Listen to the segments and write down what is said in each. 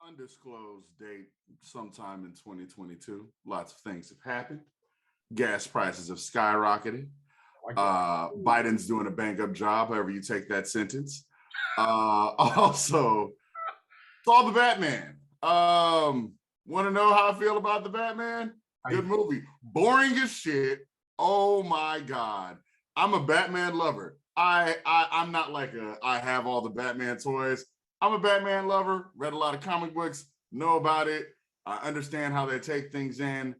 Undisclosed date sometime in 2022. Lots of things have happened. Gas prices have skyrocketed. Biden's doing a bang up job, however you take that sentence. Also, saw the Batman. Want to know how I feel about the Batman? Good movie. Boring as shit. Oh my God. I'm a Batman lover. I'm not like I have all the Batman toys. I'm a Batman lover, read a lot of comic books, know about it. I understand how they take things in,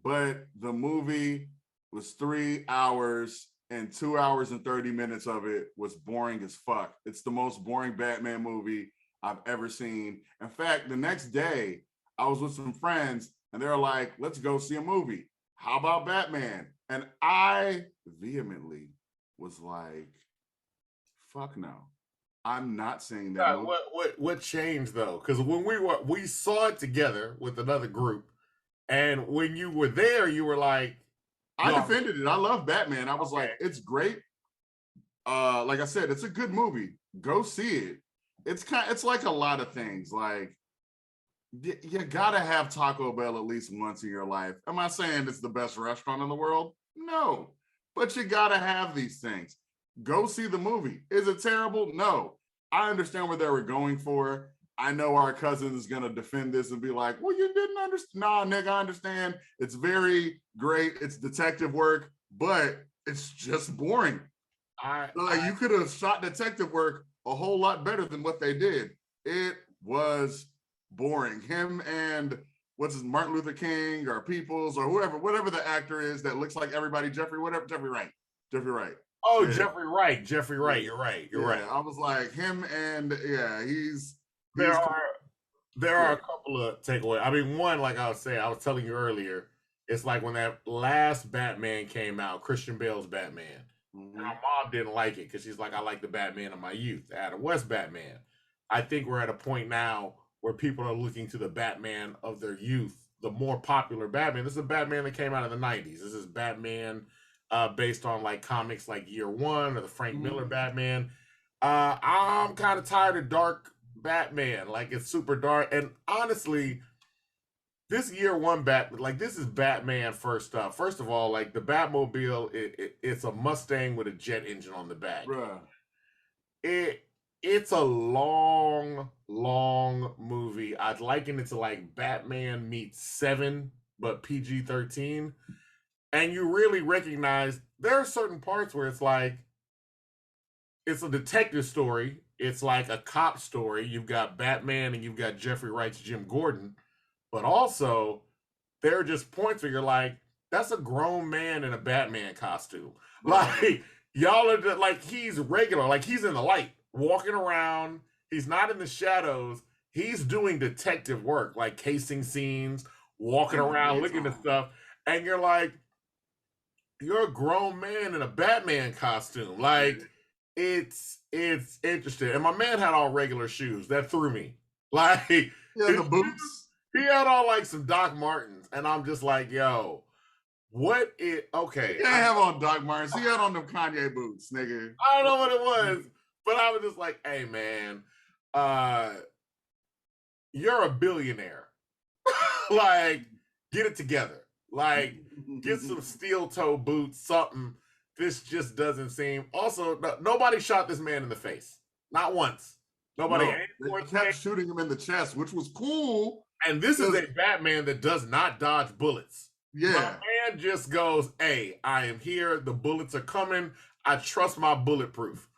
but the movie was 3 hours and 2 hours and 30 minutes of it was boring as fuck. It's the most boring Batman movie I've ever seen. In fact, the next day I was with some friends and they were like, let's go see a movie. How about Batman? And I vehemently was like, fuck no. I'm not saying that. What changed though? Because when we saw it together with another group, and when you were there, you were like, I defended it. I love Batman. I was like, it's great. Like I said, it's a good movie. Go see it. It's like a lot of things. Like you gotta have Taco Bell at least once in your life. Am I saying it's the best restaurant in the world? No, but you gotta have these things. Go see the movie. Is it terrible? No. I understand what they were going for. I know our cousin is going to defend this and be like, well, you didn't understand. Nah, nigga, I understand. It's very great. It's detective work, but it's just boring. You could have shot detective work a whole lot better than what they did. It was boring. Him and Martin Luther King or Peoples or whatever the actor is that looks like everybody, Jeffrey Wright. Oh, yeah. Jeffrey Wright. You're right. I was like him, and there are a couple of takeaways. I mean, one, like I was telling you earlier, it's like when that last Batman came out, Christian Bale's Batman. Mm-hmm. My mom didn't like it because she's like, I like the Batman of my youth, the Adam West Batman. I think we're at a point now where people are looking to the Batman of their youth, the more popular Batman. This is a Batman that came out in the 90s. This is Batman based on like comics like Year One or the Frank Miller Batman. I'm kind of tired of dark Batman. Like it's super dark. And honestly, this Year One Batman, like this is Batman first up. First of all, like the Batmobile, it's a Mustang with a jet engine on the back. Bruh. It's a long movie. I'd liken it to like Batman meets Seven, but PG-13. And you really recognize there are certain parts where it's like, it's a detective story. It's like a cop story. You've got Batman and you've got Jeffrey Wright's Jim Gordon. But also, there are just points where you're like, that's a grown man in a Batman costume. Like, y'all are just, like, he's regular. Like, he's in the light, walking around. He's not in the shadows. He's doing detective work, like casing scenes, walking around, looking at stuff. And you're like, you're a grown man in a Batman costume. Like, it's interesting. And my man had all regular shoes. That threw me. Like, the boots. He had on like some Doc Martens. And I'm just like, yo, okay. He didn't have on Doc Martens. He had on them Kanye boots, nigga. I don't know what it was. But I was just like, hey, man, you're a billionaire. Like, get it together. Like, get some steel toe boots, something. This just doesn't seem. Also, nobody shot this man in the face. Not once. Nobody. No, they kept shooting him in the chest, which was cool. And this is a Batman that does not dodge bullets. Yeah. My man just goes, hey, I am here. The bullets are coming. I trust my bulletproof.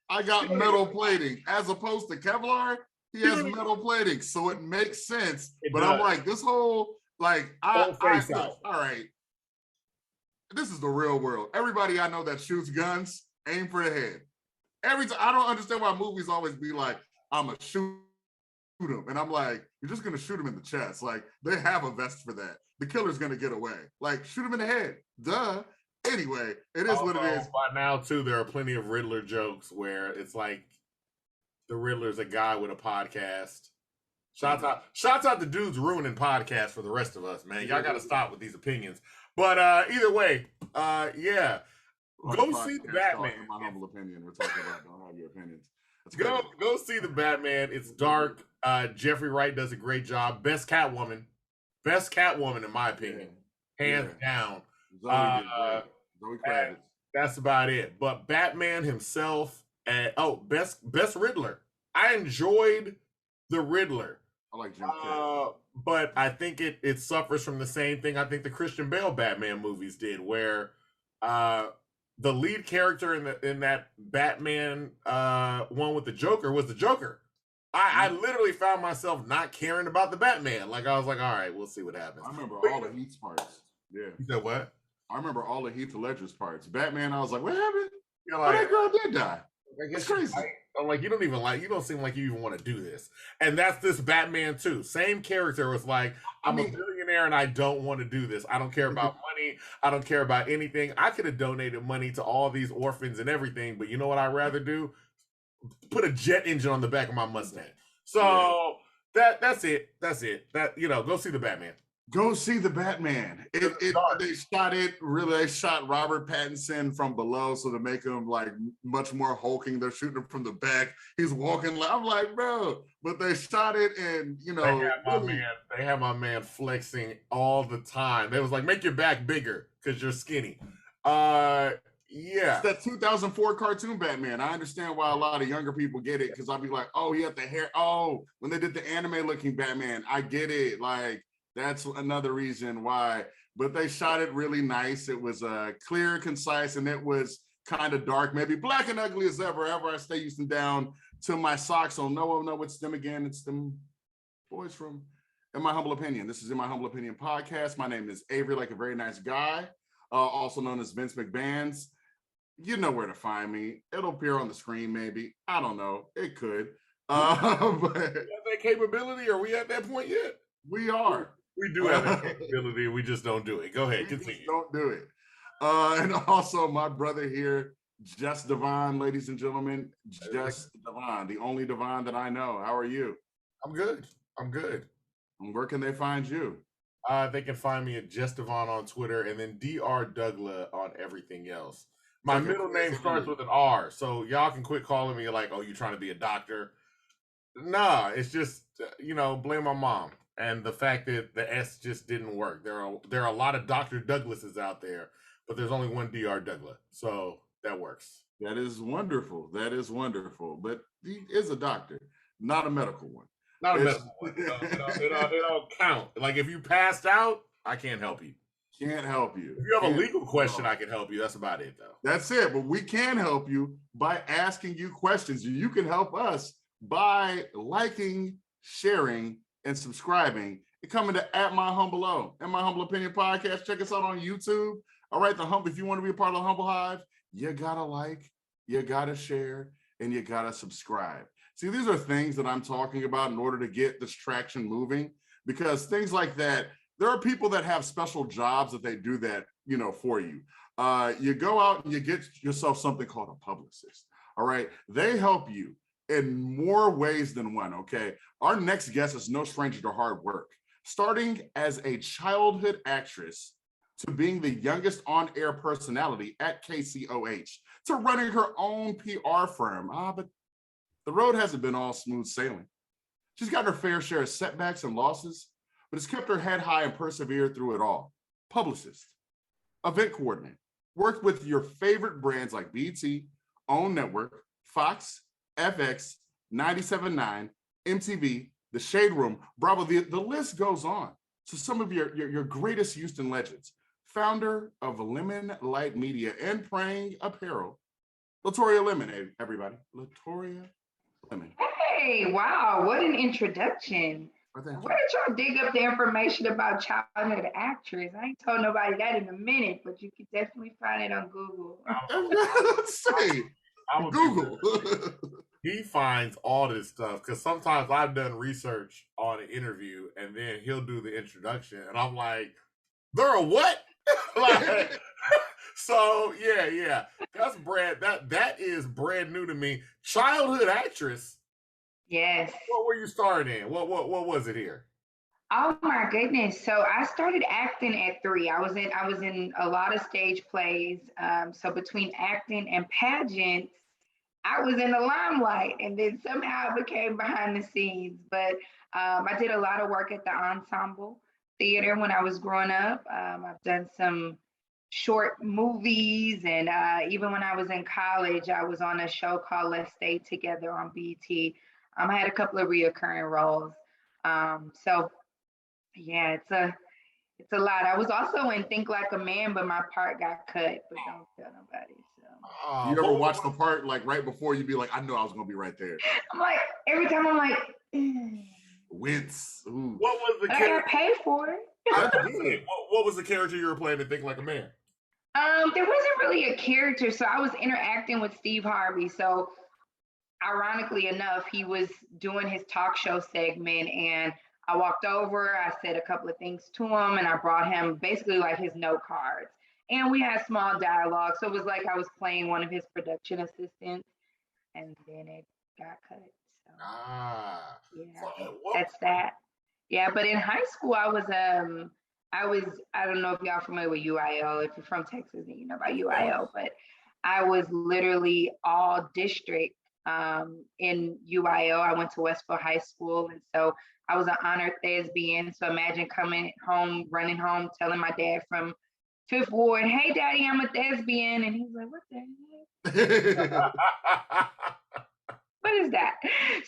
I got metal plating. As opposed to Kevlar, he has metal plating. So it makes sense. But I'm like, this whole. Like, all right, this is the real world. Everybody I know that shoots guns, aim for the head. Every time, I don't understand why movies always be like, I'm going to shoot him. And I'm like, you're just going to shoot him in the chest. Like, they have a vest for that. The killer's going to get away. Like, shoot him in the head. Duh. Anyway, it is what it is. By now, too, there are plenty of Riddler jokes where it's like, the Riddler's a guy with a podcast. Shouts out to dudes ruining podcasts for the rest of us, man. Y'all got to stop with these opinions. But either way, yeah. Go see the Batman. My humble opinion. We're talking about don't have your opinions. That's a great movie. Go see the Batman. It's dark. Jeffrey Wright does a great job. Best Catwoman in my opinion, hands down. Zoe did great. Zoe Kravitz. That's about it. But Batman himself, and best Riddler. I enjoyed the Riddler. I like Jim Carrey. But I think it suffers from the same thing I think the Christian Bale Batman movies did, where the lead character in that Batman one with the Joker was the Joker. I literally found myself not caring about the Batman. Like I was like, all right, we'll see what happens. I remember all of Heath's parts. Yeah. You said what? I remember all of Heath Ledger's parts. Batman, I was like, what happened? You're like, that girl did die. It's crazy. I'm like, you don't seem like you even want to do this. And that's this Batman too. Same character was like, I'm a billionaire and I don't want to do this. I don't care about money. I don't care about anything. I could have donated money to all these orphans and everything, but you know what I'd rather do? Put a jet engine on the back of my Mustang. So that's it. That, go see the Batman. Go see the Batman. They shot Robert Pattinson from below so to make him like much more hulking. They're shooting him from the back. He's walking like, I'm like, bro, but they shot it and they have my man flexing all the time. They was like, make your back bigger because you're skinny. It's that 2004 cartoon Batman. I understand why a lot of younger people get it because I'll be like, oh, he had the hair. Oh, when they did the anime looking Batman, I get it. Like, that's another reason why. But they shot it really nice. It was clear, concise, and it was kind of dark. Maybe black and ugly as ever. I stay using down to my socks. So no, it's them again. It's them boys from In My Humble Opinion. This is In My Humble Opinion podcast. My name is Avery, like a very nice guy, also known as Vince McBands. You know where to find me. It'll appear on the screen, maybe. I don't know. It could. But have that capability? Are we at that point yet? We are. We do have that capability. We just don't do it. Go ahead, continue. Don't do it. And also my brother here, Just Devon, ladies and gentlemen. Just Devon, the only Devon that I know. How are you? I'm good. And where can they find you? They can find me at Just Devon on Twitter and then Dr. Douglas on everything else. My middle name starts with an R, so y'all can quit calling me like, oh, you trying to be a doctor. Nah, it's just, blame my mom. And the fact that the S just didn't work. There are a lot of Dr. Douglases out there, but there's only one Dr. Douglas. So that works. That is wonderful. But he is a doctor, not a medical one. Not a medical one. It don't count. Like if you passed out, I can't help you. Can't help you. If you have a legal question, I can help you. That's about it, though. That's it. But we can help you by asking you questions. You can help us by liking, sharing, and subscribing. And coming to In My Humble Opinion podcast. Check us out on YouTube. All right, if you want to be a part of the Humble Hive, you gotta like, you gotta share, and you gotta subscribe. See, these are things that I'm talking about in order to get this traction moving, because things like that, there are people that have special jobs that they do that, for you. You go out and you get yourself something called a publicist. All right. They help you in more ways than one. Okay. Our next guest is no stranger to hard work, starting as a childhood actress to being the youngest on-air personality at KCOH to running her own PR firm. But the road hasn't been all smooth sailing. She's got her fair share of setbacks and losses, but it's kept her head high and persevered through it all. Publicist, event coordinator, worked with your favorite brands like BT, OWN Network, Fox, FX, 97.9, MTV, The Shade Room, Bravo, the list goes on. So some of your greatest Houston legends, founder of Lemon Light Media and Praying Apparel, LaTorria Lemon, everybody. LaTorria Lemon. Hey, wow, what an introduction. Where did y'all dig up the information about childhood actress? I ain't told nobody that in a minute, but you can definitely find it on Google. Google. He finds all this stuff because sometimes I've done research on an interview and then he'll do the introduction and I'm like, they're a what? So yeah. That's that is brand new to me. Childhood actress. Yes. What were you starting in? What was it here? Oh my goodness. So I started acting at 3. I was in a lot of stage plays. So between acting and pageants, I was in the limelight, and then somehow I became behind the scenes. But I did a lot of work at the ensemble theater when I was growing up. I've done some short movies, and even when I was in college, I was on a show called Let's Stay Together on BT. I had a couple of reoccurring roles. So yeah, it's a lot. I was also in Think Like a Man, but my part got cut. But don't tell nobody. So You ever watch the part like right before you be like, I knew I was gonna be right there. I'm like, every time I'm like, Wince. Ooh. What was the but I got paid for it. What was the character you were playing to Think Like a Man? There wasn't really a character, so I was interacting with Steve Harvey. So ironically enough, he was doing his talk show segment, and I walked over, I said a couple of things to him, and I brought him basically like his note cards. And we had small dialogue. So it was like I was playing one of his production assistants, and then it got cut. So yeah, that's that. Yeah, but in high school I don't know if y'all familiar with UIL. If you're from Texas, then you know about UIL, but I was literally all district in UIL. I went to Westville High School, and so I was an honored thespian. So imagine coming home, running home, telling my dad from Fifth Ward, "Hey, Daddy, I'm a thespian," and he's like, "What the heck? What is that?"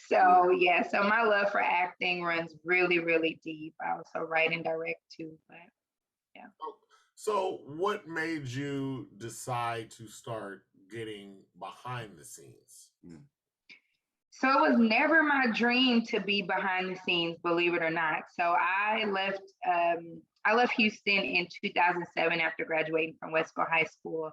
So yeah, so my love for acting runs really, really deep. I also write and direct too, but yeah. So what made you decide to start getting behind the scenes? So it was never my dream to be behind the scenes, believe it or not. So I left Houston in 2007 after graduating from Westville High School,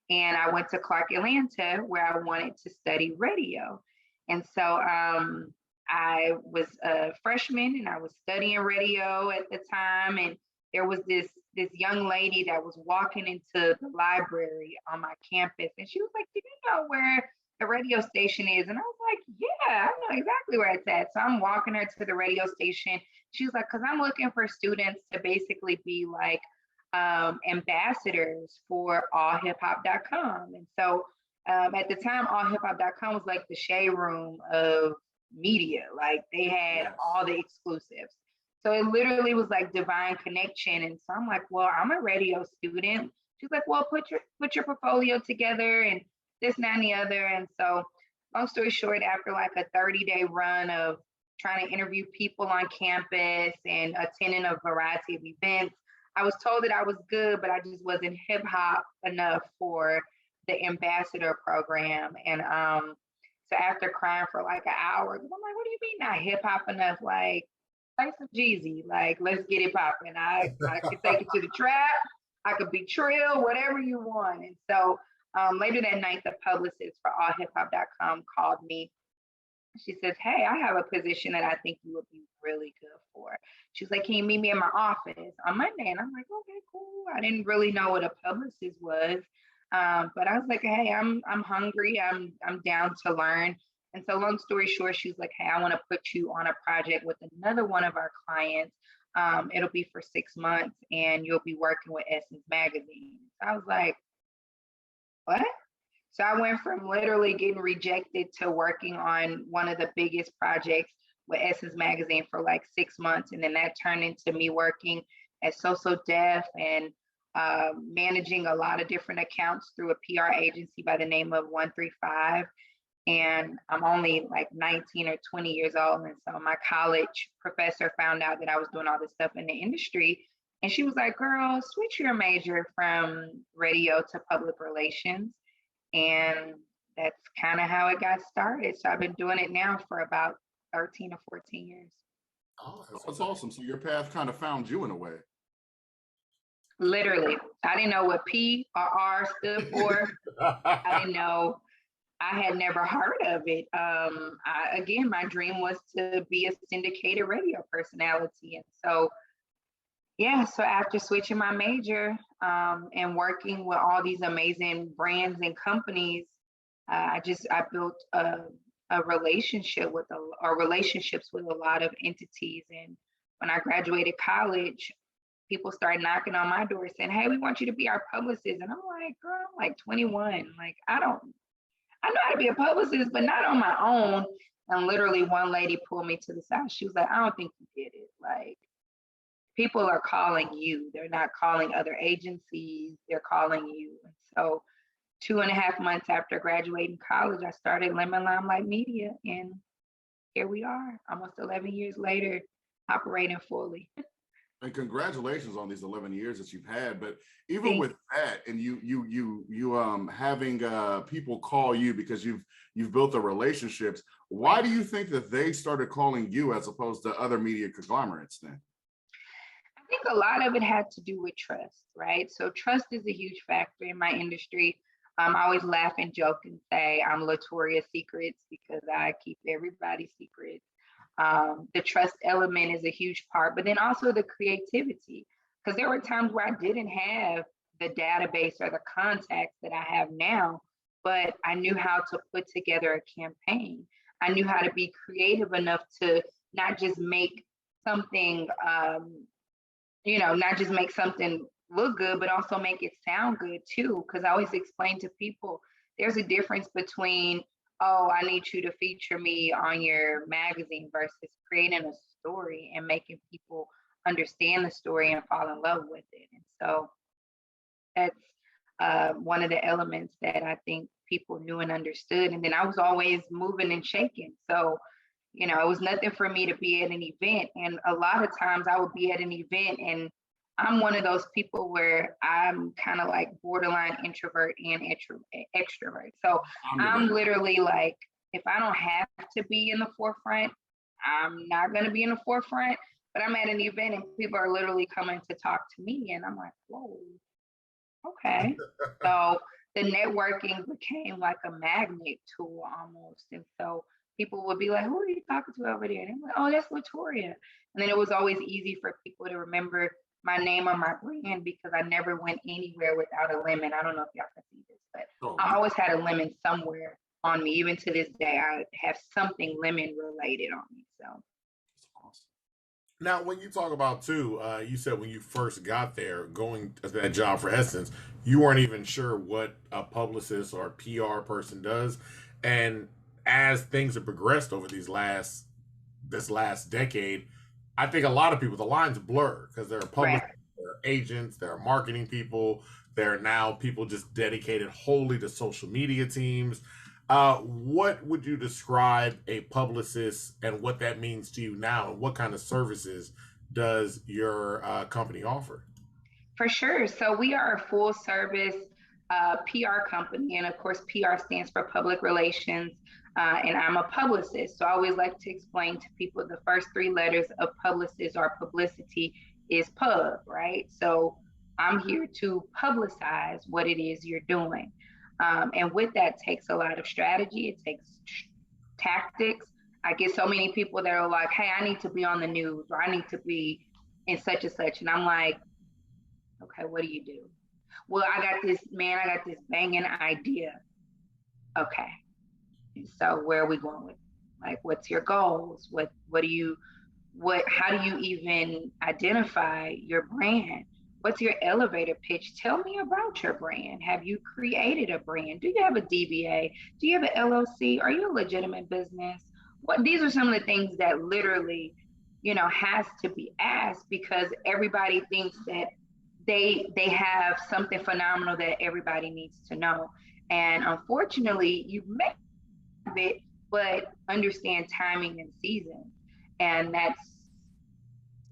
and I went to Clark Atlanta where I wanted to study radio. And so I was a freshman and I was studying radio at the time, and there was this young lady that was walking into the library on my campus, and she was like, "Do you know where the radio station is?" And I was like, "Yeah, I know exactly where it's at." So I'm walking her to the radio station. She was like, "Because I'm looking for students to basically be like ambassadors for allhiphop.com." And so at the time, allhiphop.com was like the shade room of media. Like they had all the exclusives. So it literally was like divine connection. And so I'm like, "Well, I'm a radio student." She's like, "Well, put your portfolio together and this, and that, and the other." And so long story short, after like a 30-day run of trying to interview people on campus and attending a variety of events, I was told that I was good, but I just wasn't hip hop enough for the ambassador program. And so after crying for like an hour, I'm like, "What do you mean not hip hop enough? Like, play some Jeezy, like, let's get it popping. I could take it to the trap, I could be trill, whatever you want." And so later that night, the publicist for allhiphop.com called me. She says, "Hey, I have a position that I think you would be really good for." She's like, "Can you meet me in my office on Monday?" And I'm like, "Okay, cool." I didn't really know what a publicist was. But I was like, "Hey, I'm hungry. I'm down to learn." And so long story short, she was like, "Hey, I want to put you on a project with another one of our clients. It'll be for 6 months and you'll be working with Essence Magazine." So I was like, "What?" So I went from literally getting rejected to working on one of the biggest projects with Essence Magazine for like 6 months. And then that turned into me working at So Def and managing a lot of different accounts through a PR agency by the name of 135. And I'm only like 19 or 20 years old. And so my college professor found out that I was doing all this stuff in the industry. And she was like, "Girl, switch your major from radio to public relations." And that's kind of how it got started. So I've been doing it now for about 13 or 14 years. Oh, that's awesome. So your path kind of found you in a way. Literally. I didn't know what P or R stood for. I didn't know. I had never heard of it. Again, my dream was to be a syndicated radio personality. And so, yeah, so after switching my major and working with all these amazing brands and companies, I built a relationship with or relationships with a lot of entities. And when I graduated college, people started knocking on my door saying, "Hey, we want you to be our publicist." And I'm like, "Girl, I'm like 21. Like, I don't I know how to be a publicist, but not on my own. And literally one lady pulled me to the side. She was like, I don't think you did it. Like, people are calling you. They're not calling other agencies. They're calling you. And so 2.5 months after graduating college, I started Lemon Limelight Media. And here we are, almost 11 years later, operating fully. And congratulations on these 11 years that you've had. But even with that, and you having people call you because you've built the relationships, why do you think that they started calling you as opposed to other media conglomerates then? I think a lot of it had to do with trust, right? So trust is a huge factor in my industry. I always laugh and joke and say I'm LaTorria Secrets because I keep everybody's secrets. The trust element is a huge part, but then also the creativity, because there were times where I didn't have the database or the contacts that I have now, but I knew how to put together a campaign. I knew how to be creative enough to not just make something, not just make something look good, but also make it sound good too. Because I always explain to people, there's a difference between, oh, I need you to feature me on your magazine versus creating a story and making people understand the story and fall in love with it. And so that's one of the elements that I think people knew and understood. And then I was always moving and shaking. So, it was nothing for me to be at an event. And a lot of times I would be at an event and I'm one of those people where I'm kind of like borderline introvert and extrovert. So I'm literally like, if I don't have to be in the forefront, I'm not going to be in the forefront. But I'm at an event and people are literally coming to talk to me. And I'm like, whoa, okay. So the networking became like a magnet tool almost. And so people would be like, who are you talking to over there? And I'm like, oh, that's LaTorria. And then it was always easy for people to remember my name or my brand because I never went anywhere without a lemon. I don't know if y'all can see this, but I always had a lemon somewhere on me. Even to this day, I have something lemon related on me. So That's awesome. Now, when you talk about too, you said when you first got there, going to that job for Essence, you weren't even sure what a publicist or a PR person does. And as things have progressed over this last decade, I think a lot of people, the lines blur because there are publicists, there are agents, there are marketing people, there are now people just dedicated wholly to social media teams. What would you describe a publicist and what that means to you now? And what kind of services does your company offer? For sure. So we are a full service PR company. And of course, PR stands for public relations. And I'm a publicist. So I always like to explain to people the first 3 letters of publicist or publicity is pub, right? So I'm here to publicize what it is you're doing. And with that takes a lot of strategy. It takes tactics. I get so many people that are like, hey, I need to be on the news or I need to be in such and such. And I'm like, okay, what do you do? Well, I got this banging idea. Okay. So where are we going with it? Like, what's your goals? How do you even identify your brand? What's your elevator pitch? Tell me about your brand. Have you created a brand? Do you have a DBA? Do you have an LLC? Are you a legitimate business? These are some of the things that literally, has to be asked because everybody thinks that they have something phenomenal that everybody needs to know. And unfortunately, you may have it, but understand timing and season. And that's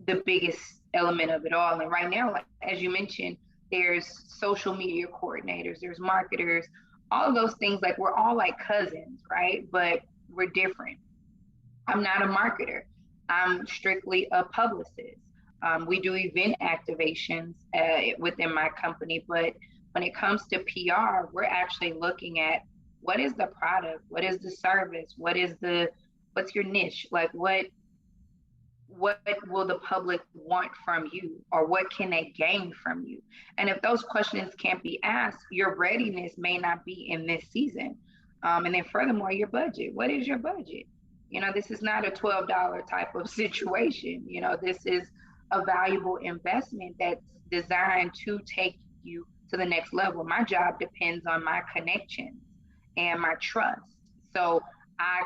the biggest element of it all. And right now, like, as you mentioned, there's social media coordinators, there's marketers, all of those things. Like, we're all like cousins, right? But we're different. I'm not a marketer. I'm strictly a publicist. We do event activations within my company, but when it comes to PR, we're actually looking at what is the product, what is the service, what's your niche, like what will the public want from you, or what can they gain from you? And if those questions can't be asked, your readiness may not be in this season. And then furthermore, your budget. What is your budget? This is not a $12 type of situation. This is a valuable investment that's designed to take you to the next level. My job depends on my connections and my trust. So I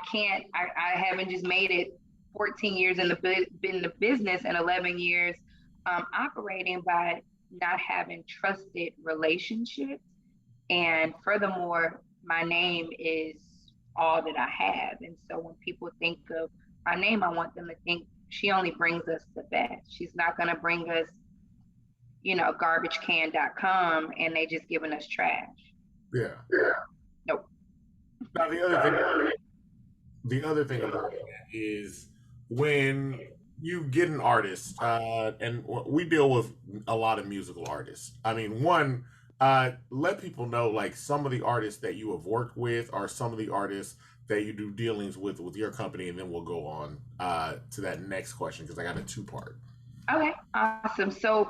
haven't just made it 14 years in the business and 11 years operating by not having trusted relationships. And furthermore, my name is all that I have. And so when people think of my name, I want them to think she only brings us the best. She's not going to bring us, garbagecan.com and they just giving us trash. Yeah. Nope. Now the other thing about that is when you get an artist, and we deal with a lot of musical artists. I mean, let people know like some of the artists that you have worked with are some of the artists that you do dealings with your company, and then we'll go on to that next question because I got a two-part. Okay, awesome. So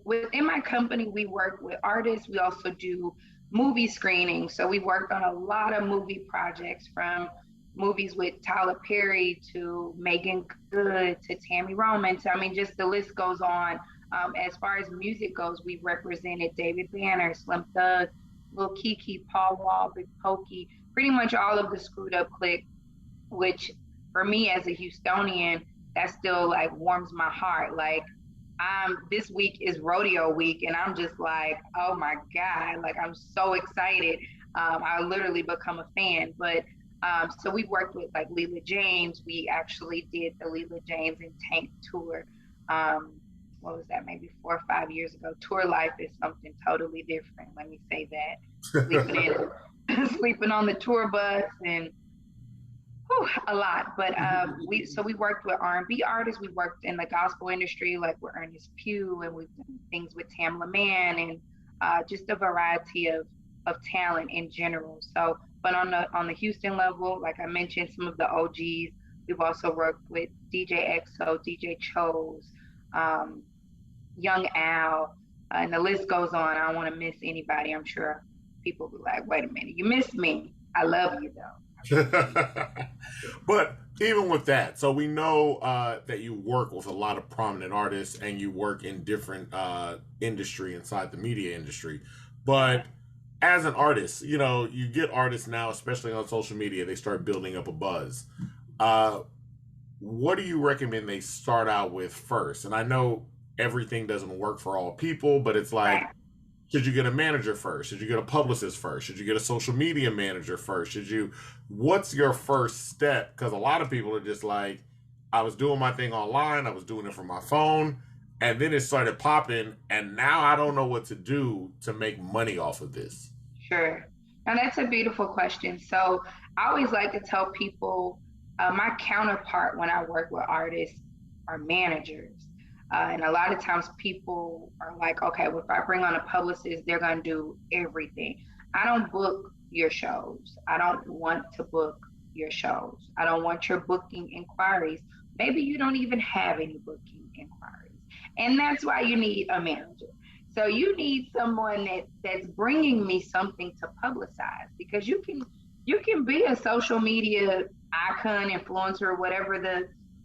within my company, we work with artists. We also do movie screenings. So we worked on a lot of movie projects, from movies with Tyler Perry to Megan Good to Tammy Roman. So, I mean, just the list goes on. As far as music goes, we represented David Banner, Slim Thug, Lil Kiki, Paul Wall, Big Pokey, pretty much all of the Screwed Up Clique, which for me as a Houstonian, that still like warms my heart. Like, this week is Rodeo week, and I'm just like, oh my God, like I'm so excited. I literally become a fan. But so we worked with like Leela James. We actually did the Leela James and Tank tour. What was that? Maybe 4 or 5 years ago. Tour life is something totally different. Let me say that. Sleeping on the tour bus and a lot. But we worked with R&B artists. We worked in the gospel industry, like with Ernest Pugh, and we've done things with Tamla Mann, and just a variety of talent in general. So, but on the Houston level, like I mentioned, some of the OGs. We've also worked with DJ XO, DJ Chose, Young Al, and the list goes on. I don't want to miss anybody. I'm sure people will be like, wait a minute, you missed me. I love you though. But even with that, so we know that you work with a lot of prominent artists and you work in different industry inside the media industry. But as an artist, you get artists now, especially on social media, they start building up a buzz. What do you recommend they start out with first? And I know everything doesn't work for all people, but it's like, should you get a manager first? Should you get a publicist first? Should you get a social media manager first? What's your first step? Because a lot of people are just like, I was doing my thing online, I was doing it from my phone, and then it started popping, and now I don't know what to do to make money off of this. Sure. Now that's a beautiful question. So I always like to tell people, my counterpart when I work with artists are managers. And a lot of times people are like, okay, well, if I bring on a publicist, they're going to do everything. I don't book your shows. I don't want to book your shows. I don't want your booking inquiries. Maybe you don't even have any booking inquiries. And that's why you need a manager. So you need someone that's bringing me something to publicize, because you can be a social media icon, influencer, whatever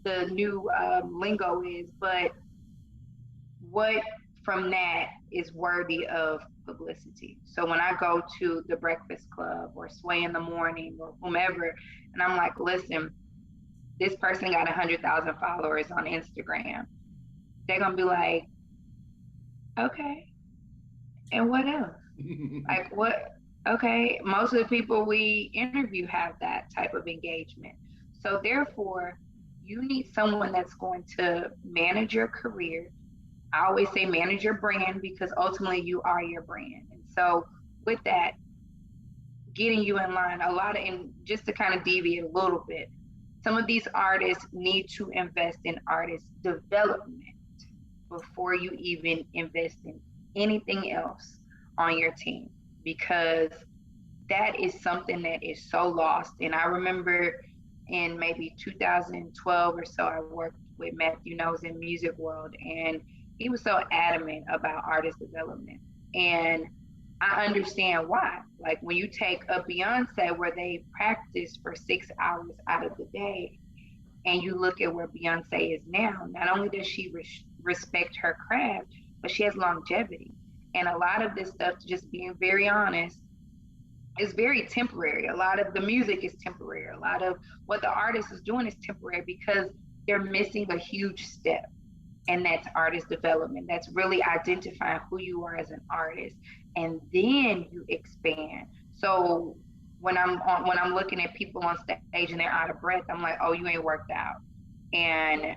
the new lingo is, but what from that is worthy of publicity. So when I go to the Breakfast Club or Sway in the Morning or whomever, and I'm like, listen, this person got 100,000 followers on Instagram, they're gonna be like, okay, and what else? Like what? Okay, most of the people we interview have that type of engagement. So therefore, you need someone that's going to manage your career. I always say manage your brand, because ultimately you are your brand. And so with that, getting you in line, and just to kind of deviate a little bit, some of these artists need to invest in artist development before you even invest in anything else on your team, because that is something that is so lost. And I remember in maybe 2012 or so, I worked with Matthew Knows in Music World, and he was so adamant about artist development. And I understand why. Like when you take a Beyonce where they practice for 6 hours out of the day, and you look at where Beyonce is now, not only does she respect her craft, but she has longevity. And a lot of this stuff, just being very honest, is very temporary. A lot of the music is temporary. A lot of what the artist is doing is temporary because they're missing a huge step. And that's artist development. That's really identifying who you are as an artist. And then you expand. So when I'm looking at people on stage and they're out of breath, I'm like, oh, you ain't worked out. And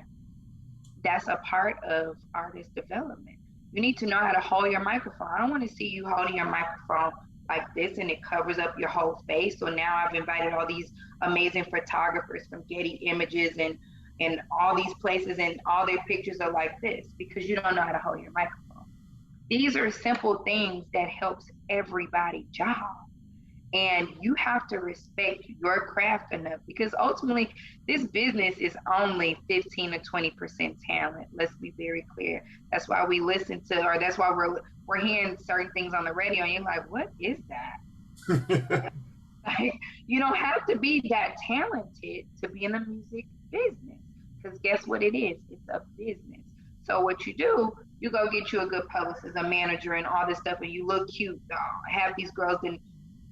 that's a part of artist development. You need to know how to hold your microphone. I don't want to see you holding your microphone like this and it covers up your whole face. So now I've invited all these amazing photographers from Getty Images and all these places, and all their pictures are like this because you don't know how to hold your microphone. These are simple things that helps everybody's job. And you have to respect your craft enough because ultimately this business is only 15 to 20% talent. Let's be very clear. That's why we listen to, or that's why we're hearing certain things on the radio and you're like, what is that? Like, you don't have to be that talented to be in the music business because guess what it is? It's a business. So what you do, you go get you a good publicist, a manager, and all this stuff, and you look cute. Have these girls and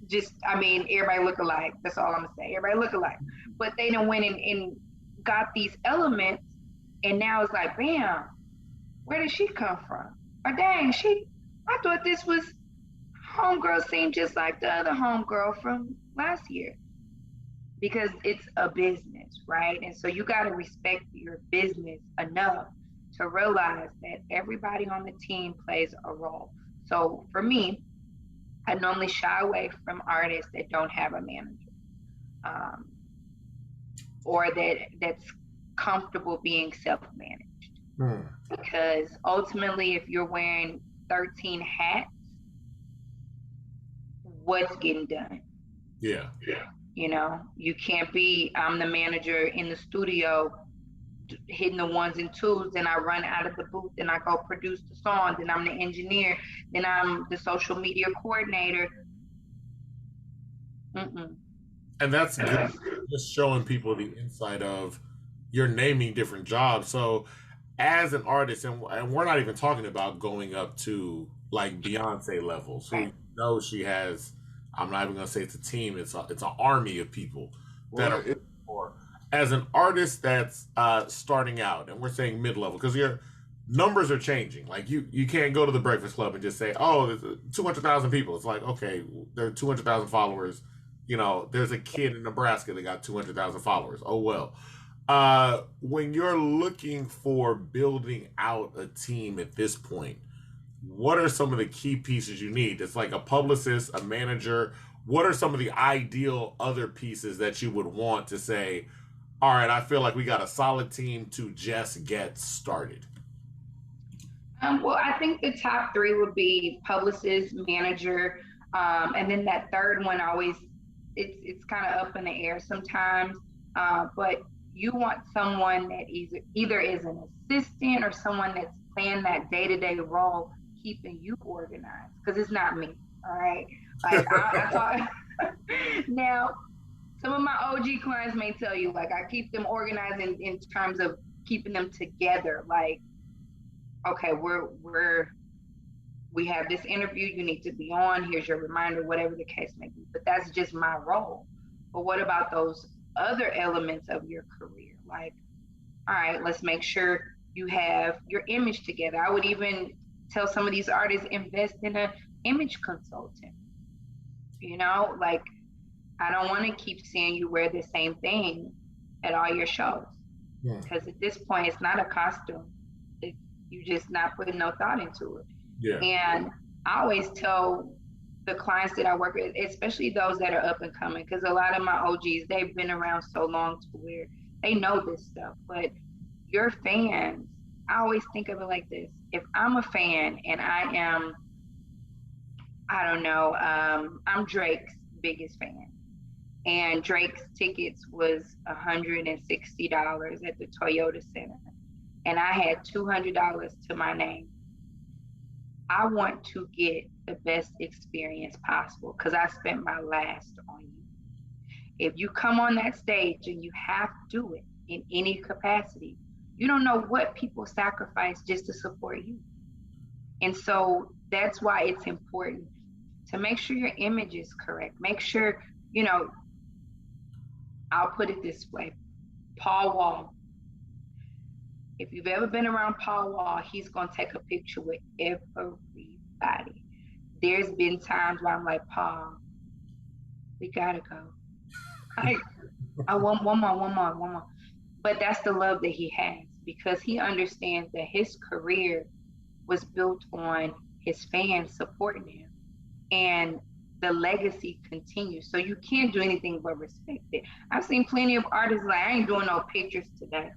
just, I mean, everybody look alike. That's all I'm gonna say. Everybody look alike. But they done went and got these elements, and now it's like, bam, where did she come from? Or dang, I thought this was homegirl seemed just like the other homegirl from last year. Because it's a business, right? And so you gotta respect your business enough to realize that everybody on the team plays a role. So for me, I normally shy away from artists that don't have a manager, or that's comfortable being self-managed. Because ultimately, if you're wearing 13 hats, what's getting done? Yeah. You know, you can't be, I'm the manager in the studio hitting the ones and twos, then I run out of the booth, then I go produce the song, then I'm the engineer, then I'm the social media coordinator. And that's good, just showing people the inside of you're naming different jobs. So as an artist, and we're not even talking about going up to like Beyonce levels, who know she has, I'm not even gonna say it's a team, it's an army of people that are for. As an artist that's starting out, and we're saying mid-level, because your numbers are changing. Like you can't go to the Breakfast Club and just say, oh, there's 200,000 people. It's like, okay, there are 200,000 followers. You know, there's a kid in Nebraska that got 200,000 followers. Oh, well. When you're looking for building out a team at this point, what are some of the key pieces you need? It's like a publicist, a manager. What are some of the ideal other pieces that you would want to say, all right, I feel like we got a solid team to just get started? Well, I think the top three would be publicist, manager, and then that third one always, it's kind of up in the air sometimes, but you want someone that either is an assistant or someone that's playing that day-to-day role, keeping you organized, because it's not me, all right? Like, I thought, now, some of my OG clients may tell you, like, I keep them organized in terms of keeping them together. Like, okay, we have this interview, you need to be on, here's your reminder, whatever the case may be. But that's just my role. But what about those other elements of your career? Like, all right, let's make sure you have your image together. I would even tell some of these artists, invest in an image consultant. You know, like, I don't want to keep seeing you wear the same thing at all your shows. Because at this point, it's not a costume. You just not putting no thought into it. Yeah. And I always tell the clients that I work with, especially those that are up and coming, because a lot of my OGs, they've been around so long to where they know this stuff. But your fans, I always think of it like this. If I'm a fan and I'm Drake's biggest fan, and Drake's tickets was $160 at the Toyota Center, and I had $200 to my name, I want to get the best experience possible because I spent my last on you. If you come on that stage and you have to do it in any capacity, you don't know what people sacrifice just to support you. And so that's why it's important to make sure your image is correct. Make sure, I'll put it this way. Paul Wall. If you've ever been around Paul Wall, he's going to take a picture with everybody. There's been times where I'm like, Paul, we got to go. I want one more. But that's the love that he has, because he understands that his career was built on his fans supporting him, and the legacy continues. So you can't do anything but respect it. I've seen plenty of artists like, I ain't doing no pictures today.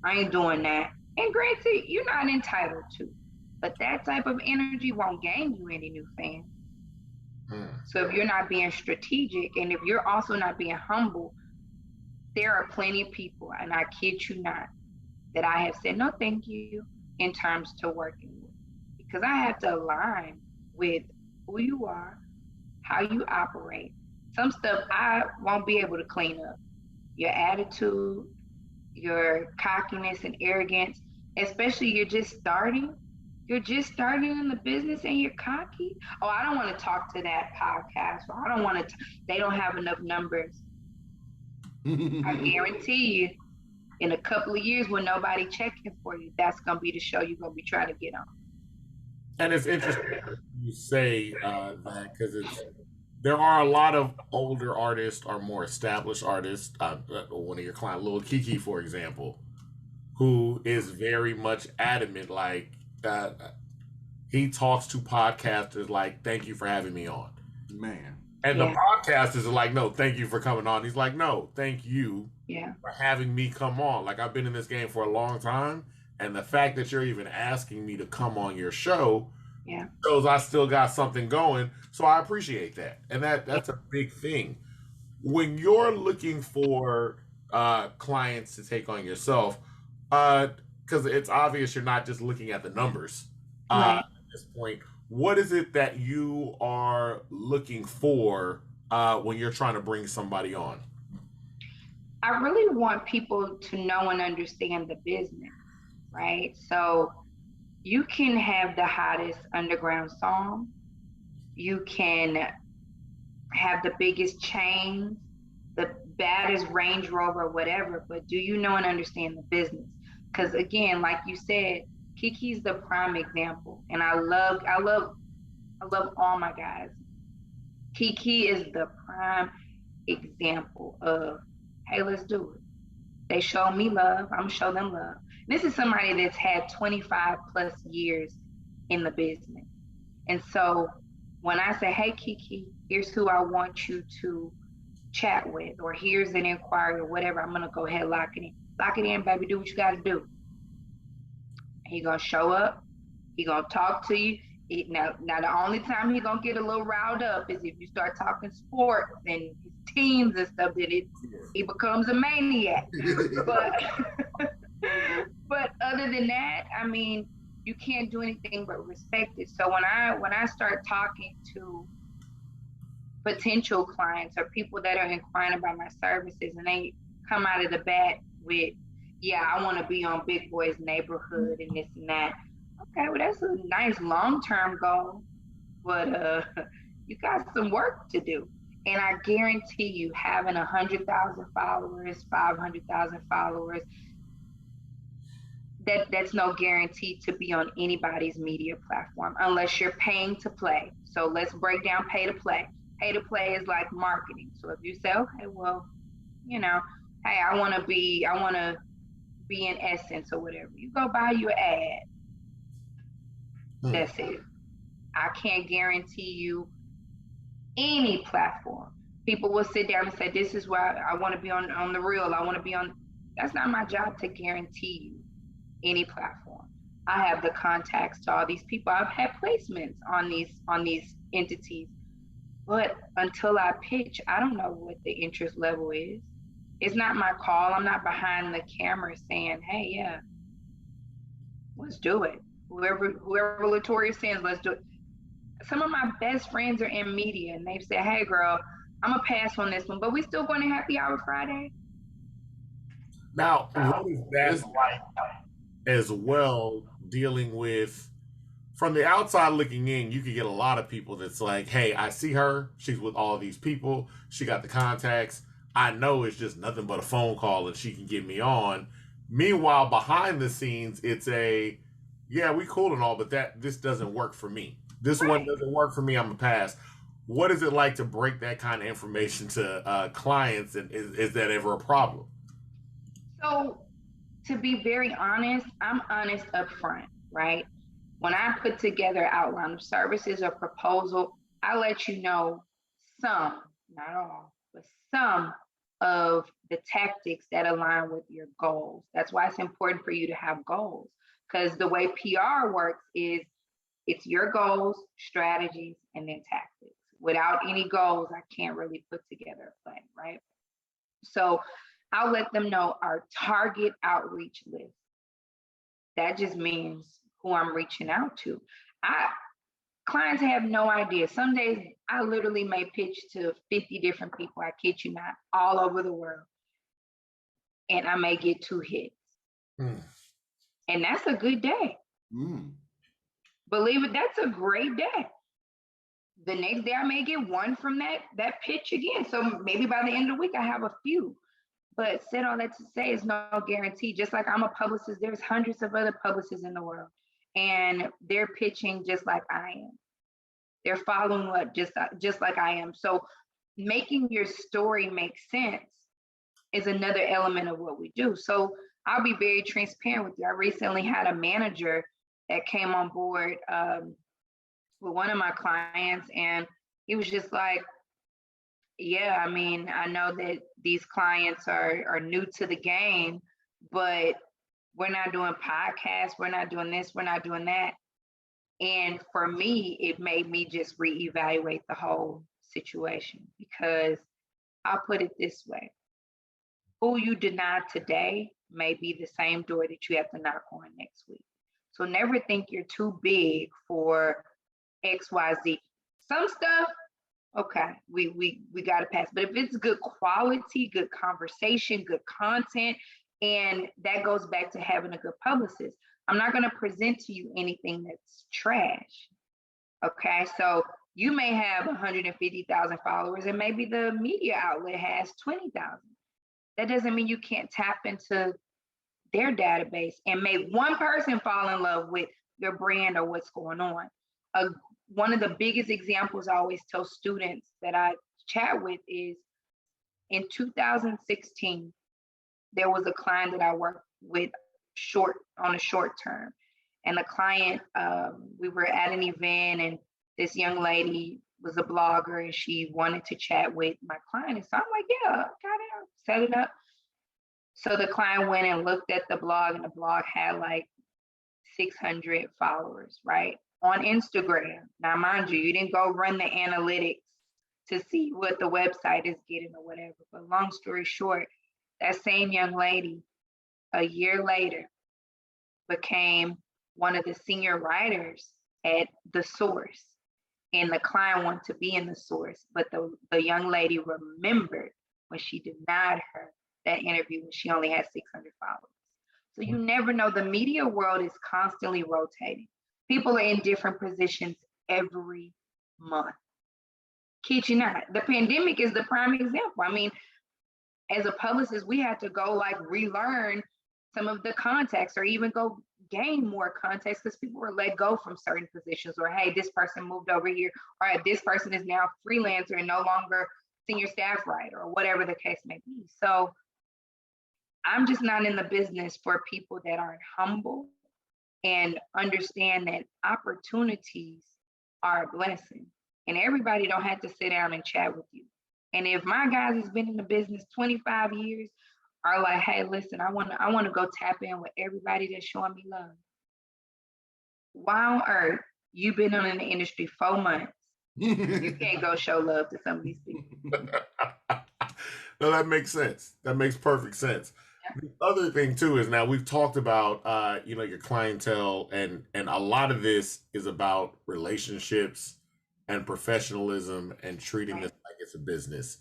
I ain't doing that. And granted, you're not entitled to, but that type of energy won't gain you any new fans. So if you're not being strategic, and if you're also not being humble, there are plenty of people, and I kid you not, that I have said no thank you in terms to working with, because I have to align with who you are, how you operate. Some stuff I won't be able to clean up. Your attitude, your cockiness and arrogance, especially you're just starting in the business and you're cocky. Oh, I don't want to talk to that podcast. Or I don't want to, they don't have enough numbers. I guarantee you, in a couple of years when nobody checking for you, that's going to be the show you're going to be trying to get on. And it's interesting you say that, because there are a lot of older artists or more established artists. One of your clients, Lil Kiki, for example, who is very much adamant, like he talks to podcasters like, "Thank you for having me on." Man. And the podcasters are like, "No, thank you for coming on." He's like, "No, thank you for having me come on. Like, I've been in this game for a long time, and the fact that you're even asking me to come on your show shows I still got something going. So I appreciate that." And that's a big thing. When you're looking for clients to take on yourself, because it's obvious you're not just looking at the numbers at this point. What is it that you are looking for when you're trying to bring somebody on? I really want people to know and understand the business, right? So you can have the hottest underground song. You can have the biggest chain, the baddest Range Rover, whatever, but do you know and understand the business? Because again, like you said, Kiki's the prime example. And I love all my guys. Kiki is the prime example of, hey, let's do it. They show me love, I'm gonna show them love. This is somebody that's had 25 plus years in the business. And so when I say, hey, Kiki, here's who I want you to chat with, or here's an inquiry or whatever, I'm gonna go ahead and lock it in. Lock it in, baby, do what you gotta do. He gonna show up, he gonna talk to you. Now the only time he gonna get a little riled up is if you start talking sports and his teams and stuff, that he becomes a maniac. But other than that, I mean, you can't do anything but respect it. So when I start talking to potential clients or people that are inquiring about my services, and they come out of the bat with, I want to be on Big Boy's Neighborhood and this and that. Okay, well, that's a nice long-term goal, but you got some work to do. And I guarantee you, having 100,000 followers, 500,000 followers, that's no guarantee to be on anybody's media platform unless you're paying to play. So let's break down pay to play. Pay to play is like marketing. So if you say, okay, well, hey, I want to be in Essence or whatever, you go buy your ad. That's it. I can't guarantee you any platform. People will sit down and say, this is why I want to be on the Real. I want to be on. That's not my job to guarantee you any platform. I have the contacts to all these people. I've had placements on these entities, but until I pitch, I don't know what the interest level is. It's not my call. I'm not behind the camera saying, hey, let's do it. Whoever LaTorria sends, let's do it. Some of my best friends are in media, and they've said, hey, girl, I'm going to pass on this one, but we still going to Happy Hour Friday? Now, what is that like as well, dealing with from the outside looking in, you could get a lot of people that's like, hey, I see her. She's with all these people. She got the contacts. I know it's just nothing but a phone call and she can get me on. Meanwhile, behind the scenes, it's a, yeah, we cool and all, but this doesn't work for me. This one doesn't work for me. I'm a pass. What is it like to break that kind of information to clients, and is that ever a problem? So, to be very honest, I'm honest up front, right? When I put together an outline of services or proposal, I let you know some, not all, but some of the tactics that align with your goals. That's why it's important for you to have goals, because the way PR works is it's your goals, strategies, and then tactics. Without any goals, I can't really put together a plan, right? So I'll let them know our target outreach list. That just means who I'm reaching out to. Clients have no idea. Some days I literally may pitch to 50 different people, I kid you not, all over the world. And I may get 2 hits. And that's a good day. Believe it, that's a great day. The next day I may get 1 from that pitch again. So maybe by the end of the week I have a few. But said all that to say, is no guarantee. Just like I'm a publicist, there's hundreds of other publicists in the world, and they're pitching just like I am. They're following up just like I am. So making your story make sense is another element of what we do. So I'll be very transparent with you. I recently had a manager that came on board with one of my clients, and he was just like, yeah, I mean, I know that these clients are new to the game, but we're not doing podcasts, we're not doing this, we're not doing that. And for me, it made me just reevaluate the whole situation, because I'll put it this way. Who you deny today may be the same door that you have to knock on next week. So never think you're too big for XYZ. Some stuff, okay, we got to pass. But if it's good quality, good conversation, good content, and that goes back to having a good publicist, I'm not going to present to you anything that's trash. Okay, so you may have 150,000 followers, and maybe the media outlet has 20,000. That doesn't mean you can't tap into their database and make one person fall in love with your brand or what's going on. One of the biggest examples I always tell students that I chat with is in 2016, there was a client that I worked with on a short term. And the client, we were at an event, and this young lady was a blogger, and she wanted to chat with my client. And so I'm like, yeah, got it, set it up. So the client went and looked at the blog, and the blog had like 600 followers, right? On Instagram. Now, mind you, you didn't go run the analytics to see what the website is getting or whatever. But long story short, that same young lady, a year later, became one of the senior writers at The Source. And the client wanted to be in The Source, but the young lady remembered when she denied her that interview when she only had 600 followers. So you never know. The media world is constantly rotating. People are in different positions every month. Kid you not. The pandemic is the prime example. I mean, as a publicist, we had to go like relearn some of the context, or even go gain more context, because people were let go from certain positions, or hey, this person moved over here, or this person is now freelancer and no longer senior staff writer, or whatever the case may be. So I'm just not in the business for people that aren't humble and understand that opportunities are a blessing, and everybody don't have to sit down and chat with you. And if my guys has been in the business 25 years are like, hey, listen, I want to go tap in with everybody that's showing me love. Why on earth you've been in the industry 4 months? You can't go show love to some of these people. No, that makes sense. That makes perfect sense. The other thing too is, now we've talked about your clientele, and a lot of this is about relationships and professionalism and treating this like it's a business.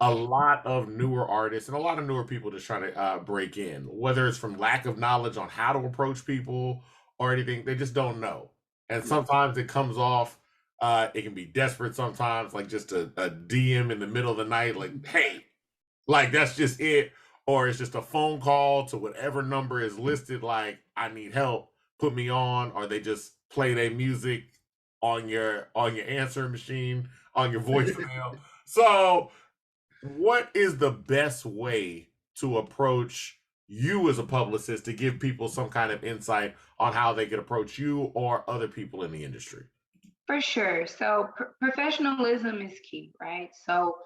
A lot of newer artists and a lot of newer people just trying to break in, whether it's from lack of knowledge on how to approach people, or anything. They just don't know. And sometimes it comes off, it can be desperate sometimes, like just a DM in the middle of the night, like, hey, like that's just it. Or it's just a phone call to whatever number is listed, like, I need help, put me on, or they just play their music on your answering machine, on your voicemail. So what is the best way to approach you as a publicist to give people some kind of insight on how they could approach you or other people in the industry? For sure. So professionalism is key, right? So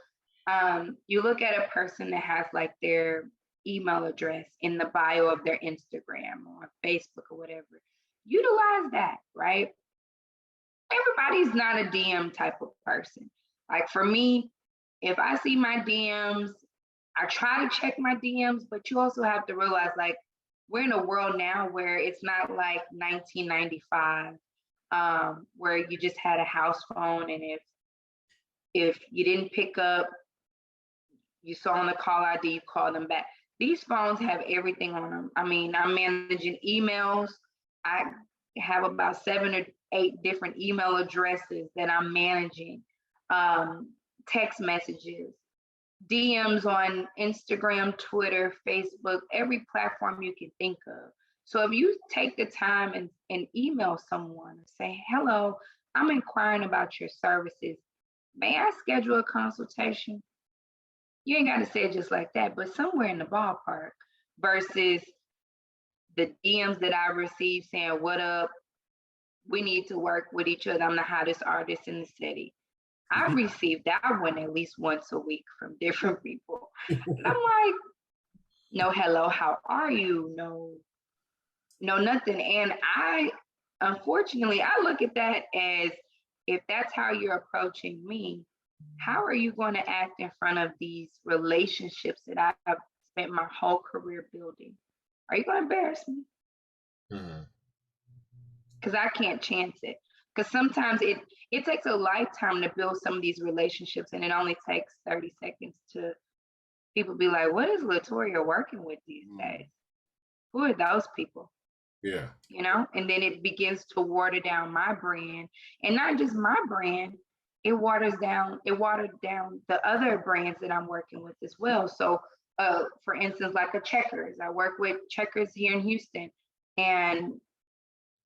you look at a person that has like their email address in the bio of their Instagram or Facebook or whatever. Utilize that, right? Everybody's not a DM type of person. Like for me, if I see my DMs, I try to check my DMs, but you also have to realize like we're in a world now where it's not like 1995, where you just had a house phone, and if you didn't pick up, you saw on the call ID, you call them back. These phones have everything on them. I mean, I'm managing emails. I have about 7 or 8 different email addresses that I'm managing, text messages, DMs on Instagram, Twitter, Facebook, every platform you can think of. So if you take the time and email someone and say, hello, I'm inquiring about your services. May I schedule a consultation? You ain't got to say it just like that, but somewhere in the ballpark versus the DMs that I received saying, what up? We need to work with each other. I'm the hottest artist in the city. I received that one at least once a week from different people. And I'm like, no, hello, how are you? No, nothing. And unfortunately, I look at that as if that's how you're approaching me, how are you going to act in front of these relationships that I have spent my whole career building? Are you going to embarrass me? Because I can't chance it. Because sometimes it takes a lifetime to build some of these relationships, and it only takes 30 seconds to people be like, what is LaTorria working with these days? Who are those people? Yeah. You know, and then it begins to water down my brand, and not just my brand, it watered down the other brands that I'm working with as well. So for instance, like a Checkers, I work with Checkers here in Houston, and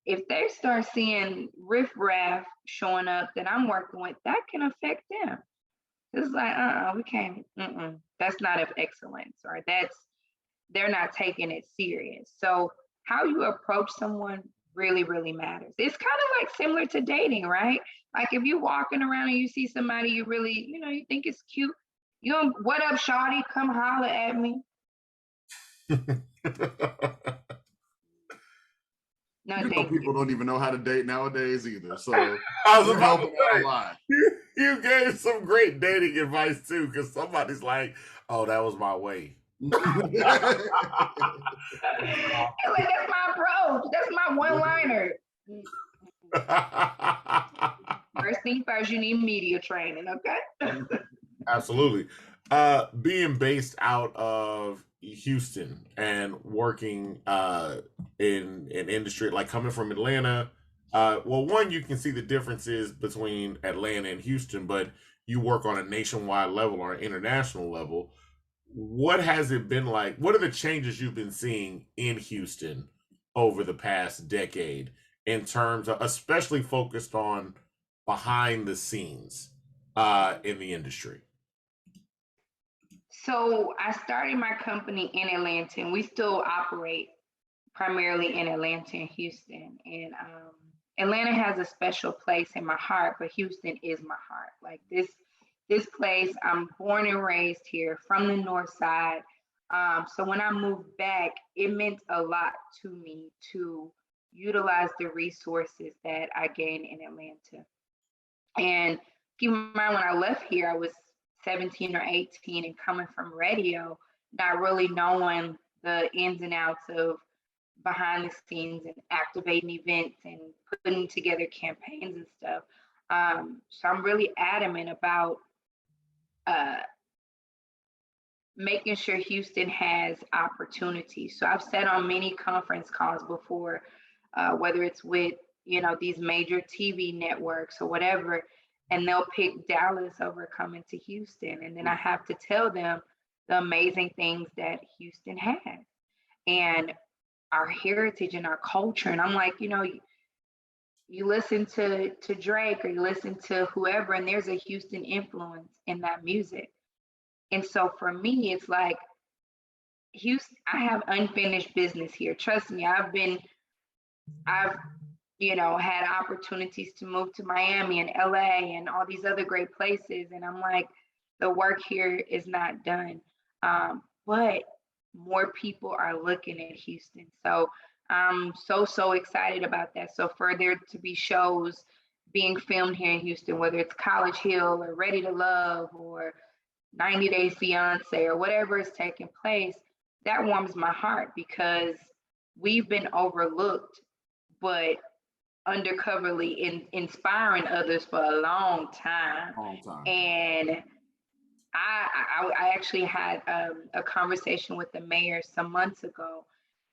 if they start seeing riffraff showing up that I'm working with, that can affect them. It's like, we can't, that's not of excellence, or they're not taking it serious. So how you approach someone really, really matters. It's kind of like similar to dating, right? Like if you're walking around and you see somebody you really, you think it's cute, what up, shawty? Come holler at me. No, thank you. People don't even know how to date nowadays either. So I was you're about helping to say, out a lot. You gave some great dating advice too, because somebody's like, "Oh, that was my way." Like, that's my approach. That's my one-liner. First thing first, you need media training, okay? Absolutely. Being based out of Houston and working in an industry, like coming from Atlanta, well, one, you can see the differences between Atlanta and Houston, but you work on a nationwide level or an international level. What has it been like? What are the changes you've been seeing in Houston over the past decade in terms of, especially focused on behind the scenes in the industry? So I started my company in Atlanta, and we still operate primarily in Atlanta and Houston. And Atlanta has a special place in my heart, but Houston is my heart. Like this place, I'm born and raised here from the north side. So when I moved back, it meant a lot to me to utilize the resources that I gained in Atlanta. And keep in mind, when I left here, I was 17 or 18 and coming from Rodeo, not really knowing the ins and outs of behind the scenes and activating events and putting together campaigns and stuff. So I'm really adamant about making sure Houston has opportunities. So I've said on many conference calls before, whether it's with, these major TV networks or whatever, and they'll pick Dallas over coming to Houston. And then I have to tell them the amazing things that Houston has and our heritage and our culture. And I'm like, you listen to Drake or you listen to whoever, and there's a Houston influence in that music. And so for me, it's like Houston, I have unfinished business here. Trust me, I've had opportunities to move to Miami and LA and all these other great places. And I'm like, the work here is not done. But more people are looking at Houston. So I'm so excited about that. So for there to be shows being filmed here in Houston, whether it's College Hill or Ready to Love or 90 Day Fiance or whatever is taking place, that warms my heart because we've been overlooked, but undercoverly inspiring others for a long time. And I actually had a conversation with the mayor some months ago,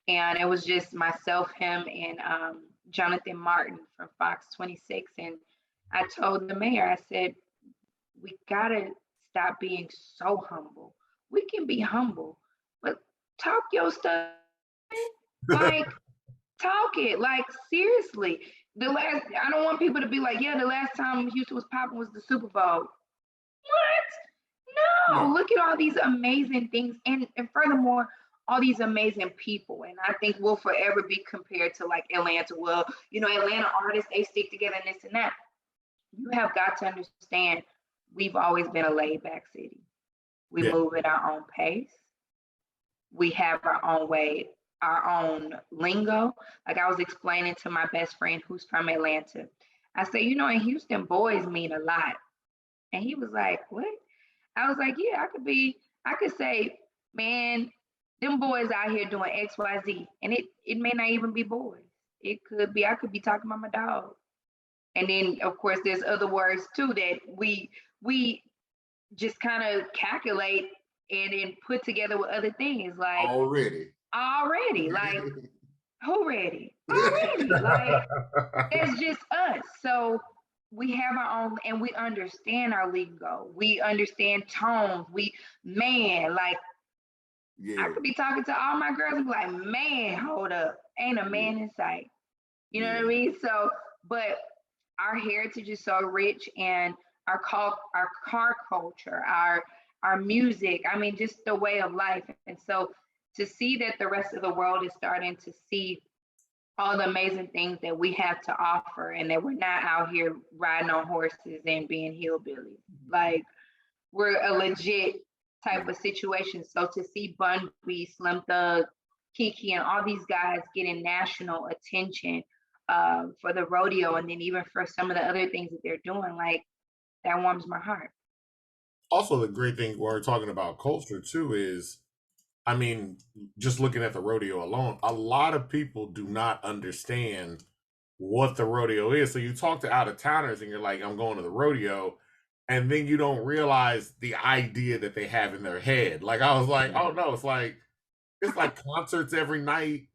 and it was just myself, him, and Jonathan Martin from Fox 26. And I told the mayor, I said, we gotta stop being so humble. We can be humble, but talk your stuff. Like, talk it. Like, seriously. I don't want people to be like, yeah, the last time Houston was popping was the Super Bowl. What? No, look at all these amazing things. And furthermore, all these amazing people. And I think we'll forever be compared to like Atlanta. Well, Atlanta artists, they stick together and this and that. You have got to understand, we've always been a laid back city. We move at our own pace. We have our own way, our own lingo. Like I was explaining to my best friend who's from Atlanta. I said, in Houston, boys mean a lot. And he was like, what? I was like, yeah, I could say, man, them boys out here doing X, Y, Z. And it may not even be boys. It could be, I could be talking about my dog. And then of course there's other words too that we just kind of calculate and then put together with other things like already, like who ready? Already, like it's just us. So we have our own, and we understand our lingo. We understand tones. I could be talking to all my girls and be like, man, hold up, ain't a man in sight. You know what I mean? So, but our heritage is so rich, and our car culture, our music, I mean, just the way of life. And so to see that the rest of the world is starting to see all the amazing things that we have to offer, and that we're not out here riding on horses and being hillbillies. Like, we're a legit type of situation. So to see Bun B, Slim Thug, Kiki, and all these guys getting national attention for the rodeo, and then even for some of the other things that they're doing, like, that warms my heart. Also, the great thing when we're talking about culture too is, I mean, just looking at the rodeo alone, a lot of people do not understand what the rodeo is. So you talk to out of towners and you're like, I'm going to the rodeo. And then you don't realize the idea that they have in their head. Like, I was like, oh no, it's like concerts every night.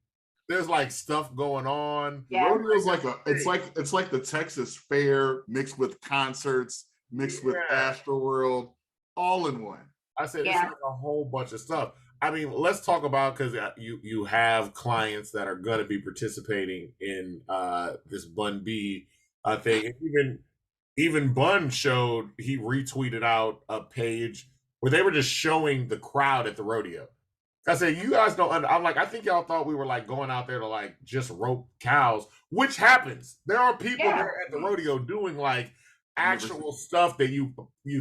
There's like stuff going on. Yeah. Rodeo's like it's like the Texas Fair mixed with concerts, mixed with Astroworld, all in one. I said it's like a whole bunch of stuff. I mean, let's talk about, because you have clients that are going to be participating in this Bun B thing. Even Bun showed, he retweeted out a page where they were just showing the crowd at the rodeo. I said, you guys don't, I'm like, I think y'all thought we were like going out there to like just rope cows, which happens. There are people there at the rodeo doing like actual stuff that you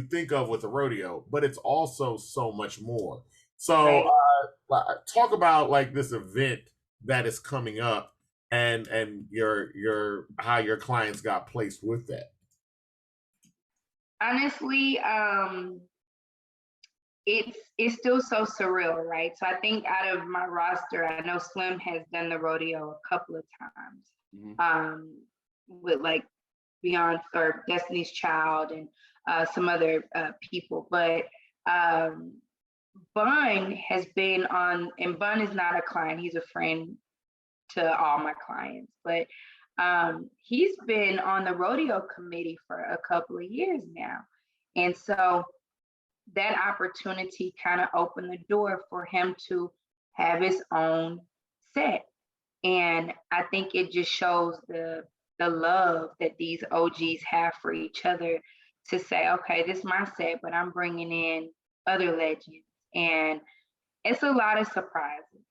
think of with the rodeo, but it's also so much more. So talk about like this event that is coming up and your how your clients got placed with that. Honestly, it's still so surreal, right? So I think out of my roster, I know Slim has done the rodeo a couple of times, with like Beyond or Destiny's Child and some other people, but Bun has been on, and Bun is not a client, he's a friend to all my clients. But he's been on the rodeo committee for a couple of years now. And so that opportunity kind of opened the door for him to have his own set. And I think it just shows the love that these OGs have for each other to say, okay, this is my set, but I'm bringing in other legends. And it's a lot of surprises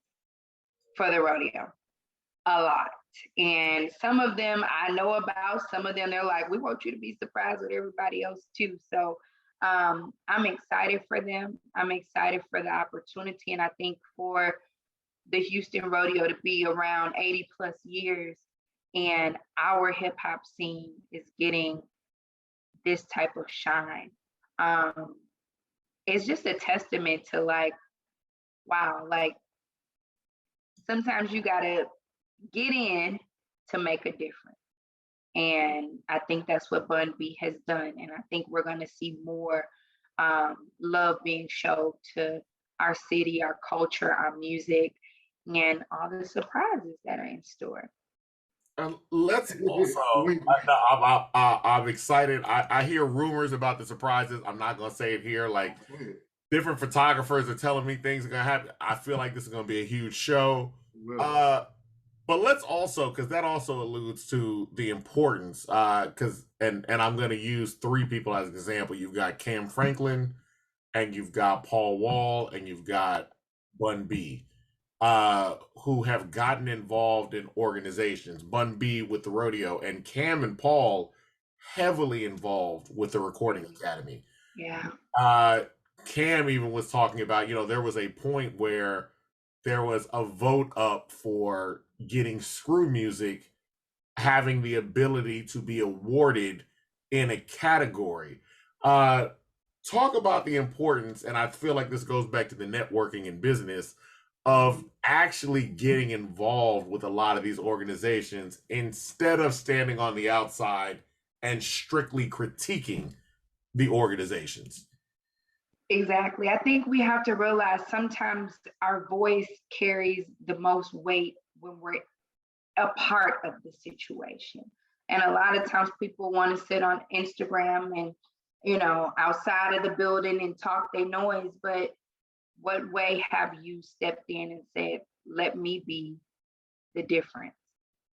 for the rodeo, a lot. And some of them I know about, some of them they're like, we want you to be surprised with everybody else too. So I'm excited for them. I'm excited for the opportunity. And I think for the Houston rodeo to be around 80 plus years and our hip hop scene is getting this type of shine. It's just a testament to like, wow, like sometimes you gotta get in to make a difference. And I think that's what Bun B has done. And I think we're gonna see more love being showed to our city, our culture, our music, and all the surprises that are in store. Let's also, I'm excited. I hear rumors about the surprises. I'm not going to say it here. Like, different photographers are telling me things are going to happen. I feel like this is going to be a huge show. But let's also, because that also alludes to the importance, and I'm going to use three people as an example. You've got Cam Franklin, and you've got Paul Wall, and you've got Bun B, who have gotten involved in organizations. Bun B with the rodeo, and Cam and Paul heavily involved with the Recording Academy. Yeah. Cam even was talking about, there was a point where there was a vote up for getting Screw Music having the ability to be awarded in a category. Talk about the importance, and I feel like this goes back to the networking and business of actually getting involved with a lot of these organizations instead of standing on the outside and strictly critiquing the organizations. Exactly. I think we have to realize sometimes our voice carries the most weight when we're a part of the situation. And a lot of times people want to sit on Instagram and, outside of the building and talk their noise, but what way have you stepped in and said, let me be the difference?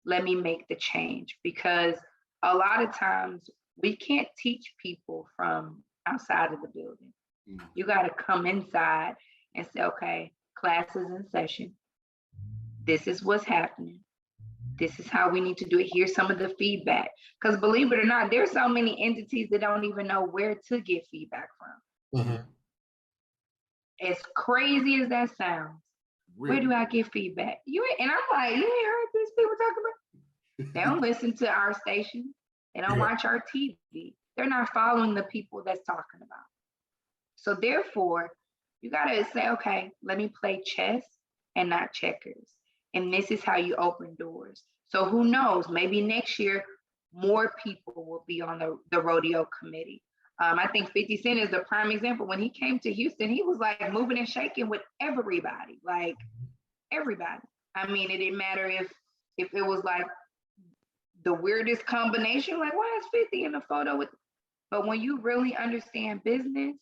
Let me make the change? Because a lot of times we can't teach people from outside of the building. You got to come inside and say, okay, class is in session. This is what's happening. This is how we need to do it. Here's some of the feedback. Because believe it or not, there's so many entities that don't even know where to get feedback from. Mm-hmm. As crazy as that sounds, really? Where do I get feedback? And I'm like, you ain't heard these people talk about? They don't listen to our station. They don't watch our TV. They're not following the people that's talking about. So therefore, you got to say, okay, let me play chess and not checkers. And this is how you open doors. So who knows, maybe next year, more people will be on the rodeo committee. I think 50 Cent is the prime example. When he came to Houston, he was like moving and shaking with everybody, like everybody. I mean, it didn't matter if it was like the weirdest combination, like why is 50 in the photo with, but when you really understand business,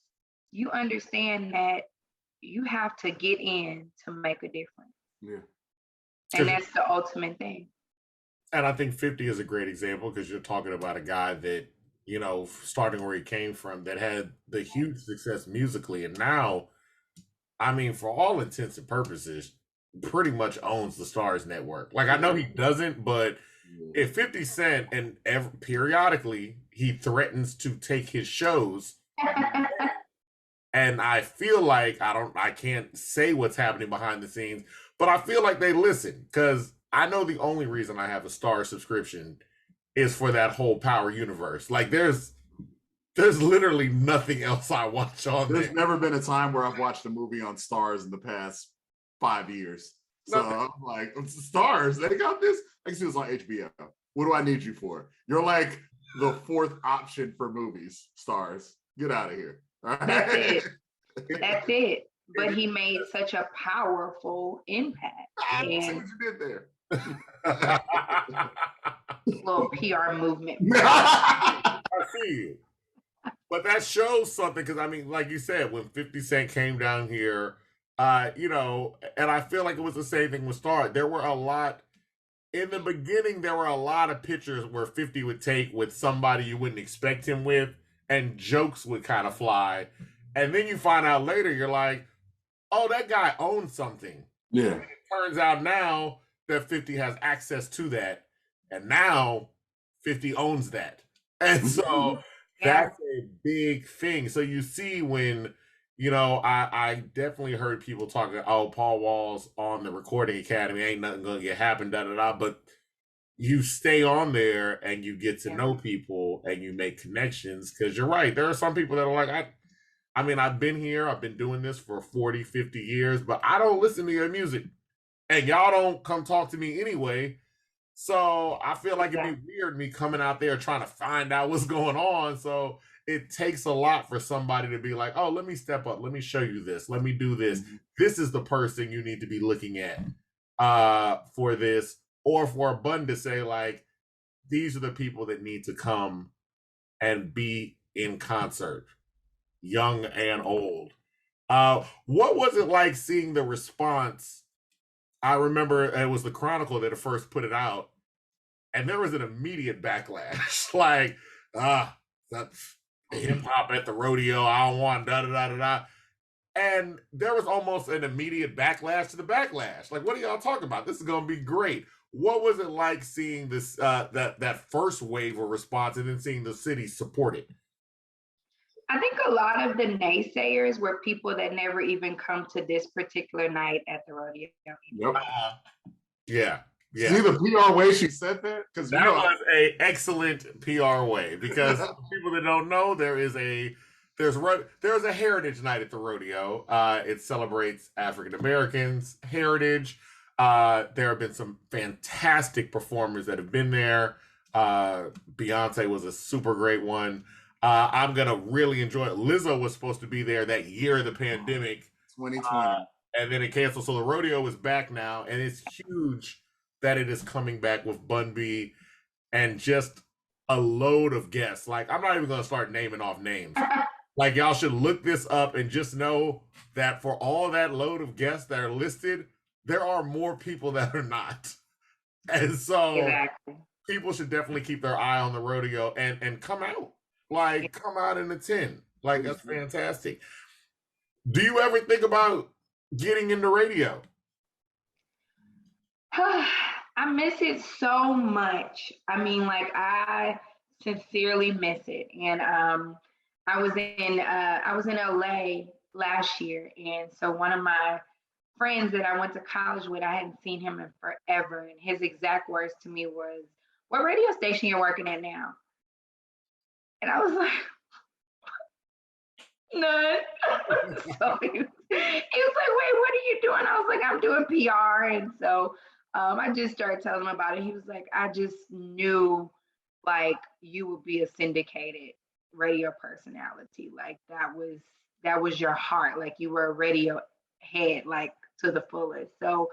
you understand that you have to get in to make a difference. Yeah. And that's the ultimate thing. And I think 50 is a great example because you're talking about a guy that, starting where he came from, that had the huge success musically. And now, I mean, for all intents and purposes, pretty much owns the Stars Network. Like, I know he doesn't, but if 50 Cent and periodically he threatens to take his shows, and I feel like I can't say what's happening behind the scenes, but I feel like they listen because I know the only reason I have a Star subscription is for that whole Power universe. Like there's literally nothing else I watch on there. There's never been a time where I've watched a movie on Stars in the past 5 years. So I'm like, Stars, they got this? I can see this on HBO. What do I need you for? You're like the fourth option for movies, Stars. Get out of here. All right? That's it. But he made such a powerful impact. I see what you did there. Little PR movement. I see you. But that shows something because I mean, like you said, when 50 Cent came down here, you know, and I feel like it was the same thing with Star. There were a lot in the beginning. There were a lot of pictures where 50 would take with somebody you wouldn't expect him with, and jokes would kind of fly. And then you find out later, you're like, oh, that guy owns something. Yeah. And it turns out now that 50 has access to that, and now 50 owns that. And so that's a big thing. So you see when, you know, I definitely heard people talking, oh, Paul Wall's on the Recording Academy, ain't nothing gonna get happen, da da da. But you stay on there and you get to know people and you make connections, because you're right. There are some people that are like, I mean, I've been here, I've been doing this for 40, 50 years, but I don't listen to your music. And y'all don't come talk to me anyway. So I feel like it'd be weird me coming out there trying to find out what's going on. So it takes a lot for somebody to be like, oh, let me step up. Let me show you this. Let me do this. This is the person you need to be looking at for this. Or for a button to say, like, these are the people that need to come and be in concert, young and old. What was it like seeing the response? I remember it was the Chronicle that first put it out, and there was an immediate backlash. Like, that's hip hop at the rodeo. I don't want da da da da da. And there was almost an immediate backlash to the backlash. Like, what are y'all talking about? This is gonna be great. What was it like seeing this that first wave of response and then seeing the city support it? I think a lot of the naysayers were people that never even come to this particular night at the rodeo. Yep. Yeah. See the PR way she said that? Because that was a excellent PR way. Because for people that don't know, there's a heritage night at the rodeo. It celebrates African Americans' heritage. There have been some fantastic performers that have been there. Beyonce was a super great one. I'm gonna really enjoy it. Lizzo was supposed to be there that year of the pandemic, 2020, and then it canceled. So the rodeo is back now, and it's huge that it is coming back with Bun B and just a load of guests. Like, I'm not even gonna start naming off names. Like, y'all should look this up and just know that for all that load of guests that are listed, there are more people that are not. And so people should definitely keep their eye on the rodeo and come out. Like, come out and attend. Like, that's fantastic. Do you ever think about getting into radio? I miss it so much. I mean, like, I sincerely miss it. And I was in LA last year, and so one of my friends that I went to college with, I hadn't seen him in forever, and his exact words to me was, "What radio station you're working at now?" And I was like, none. So he was like, wait, what are you doing? I was like, I'm doing PR. And so I just started telling him about it. He was like, I just knew like you would be a syndicated radio personality. Like that was your heart. Like you were a radio head, like to the fullest. So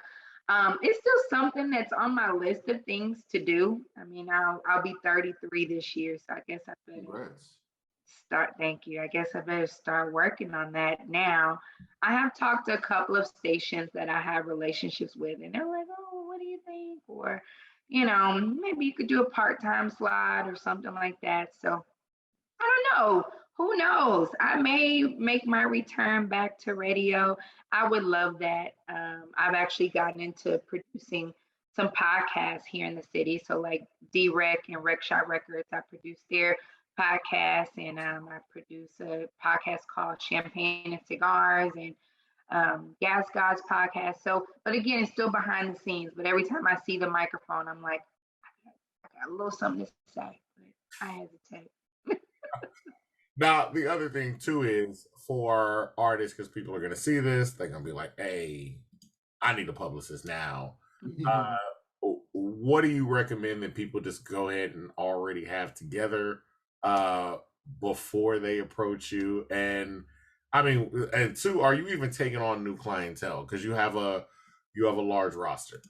it's still something that's on my list of things to do. I mean, I'll be 33 this year, so I guess I better start. Thank you. I guess I better start working on that now. I have talked to a couple of stations that I have relationships with, and they're like, "Oh, what do you think?" Or, maybe you could do a part-time slot or something like that. So I don't know. Who knows? I may make my return back to radio. I would love that. I've actually gotten into producing some podcasts here in the city. So like D-Rec and Rec Shot Records, I produce their podcast, and I produce a podcast called Champagne and Cigars, and Gas God's podcast. So, but again, it's still behind the scenes. But every time I see the microphone, I'm like, I got a little something to say, but I hesitate. Now, the other thing too is for artists, because people are going to see this, they're going to be like, hey, I need a publicist now. What do you recommend that people just go ahead and already have together before they approach you? And I mean, and two, are you even taking on new clientele? Because you have a large roster.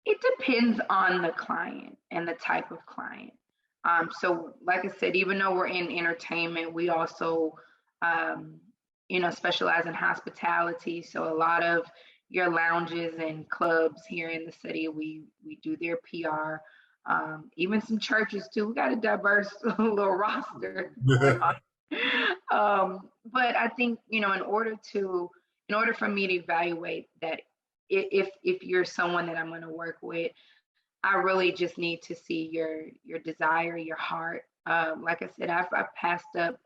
It depends on the client and the type of client. So like I said, even though we're in entertainment, we also, specialize in hospitality. So a lot of your lounges and clubs here in the city, we do their PR. Even some churches too. We got a diverse little roster going on. But I think, in order for me to evaluate that, if you're someone that I'm going to work with, I really just need to see your desire, your heart. Like I said, I've passed up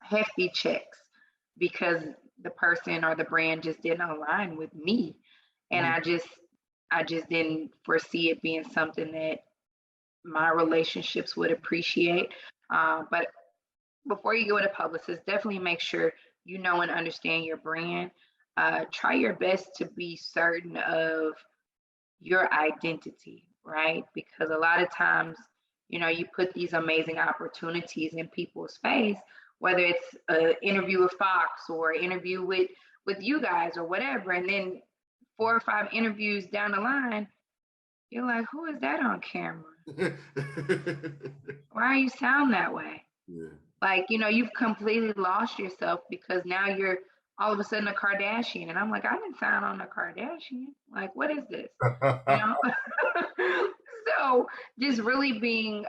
hefty checks because the person or the brand just didn't align with me, and I just didn't foresee it being something that my relationships would appreciate. But before you go to publicist, definitely make sure you know and understand your brand. Try your best to be certain of your identity, right? Because a lot of times, you put these amazing opportunities in people's face, whether it's an interview with Fox or an interview with you guys or whatever, and then 4 or 5 interviews down the line, you're like, who is that on camera? Why you sound that way? Yeah. Like, you've completely lost yourself because now you're all of a sudden a Kardashian. And I'm like, I didn't sign on a Kardashian. Like, what is this? So just really being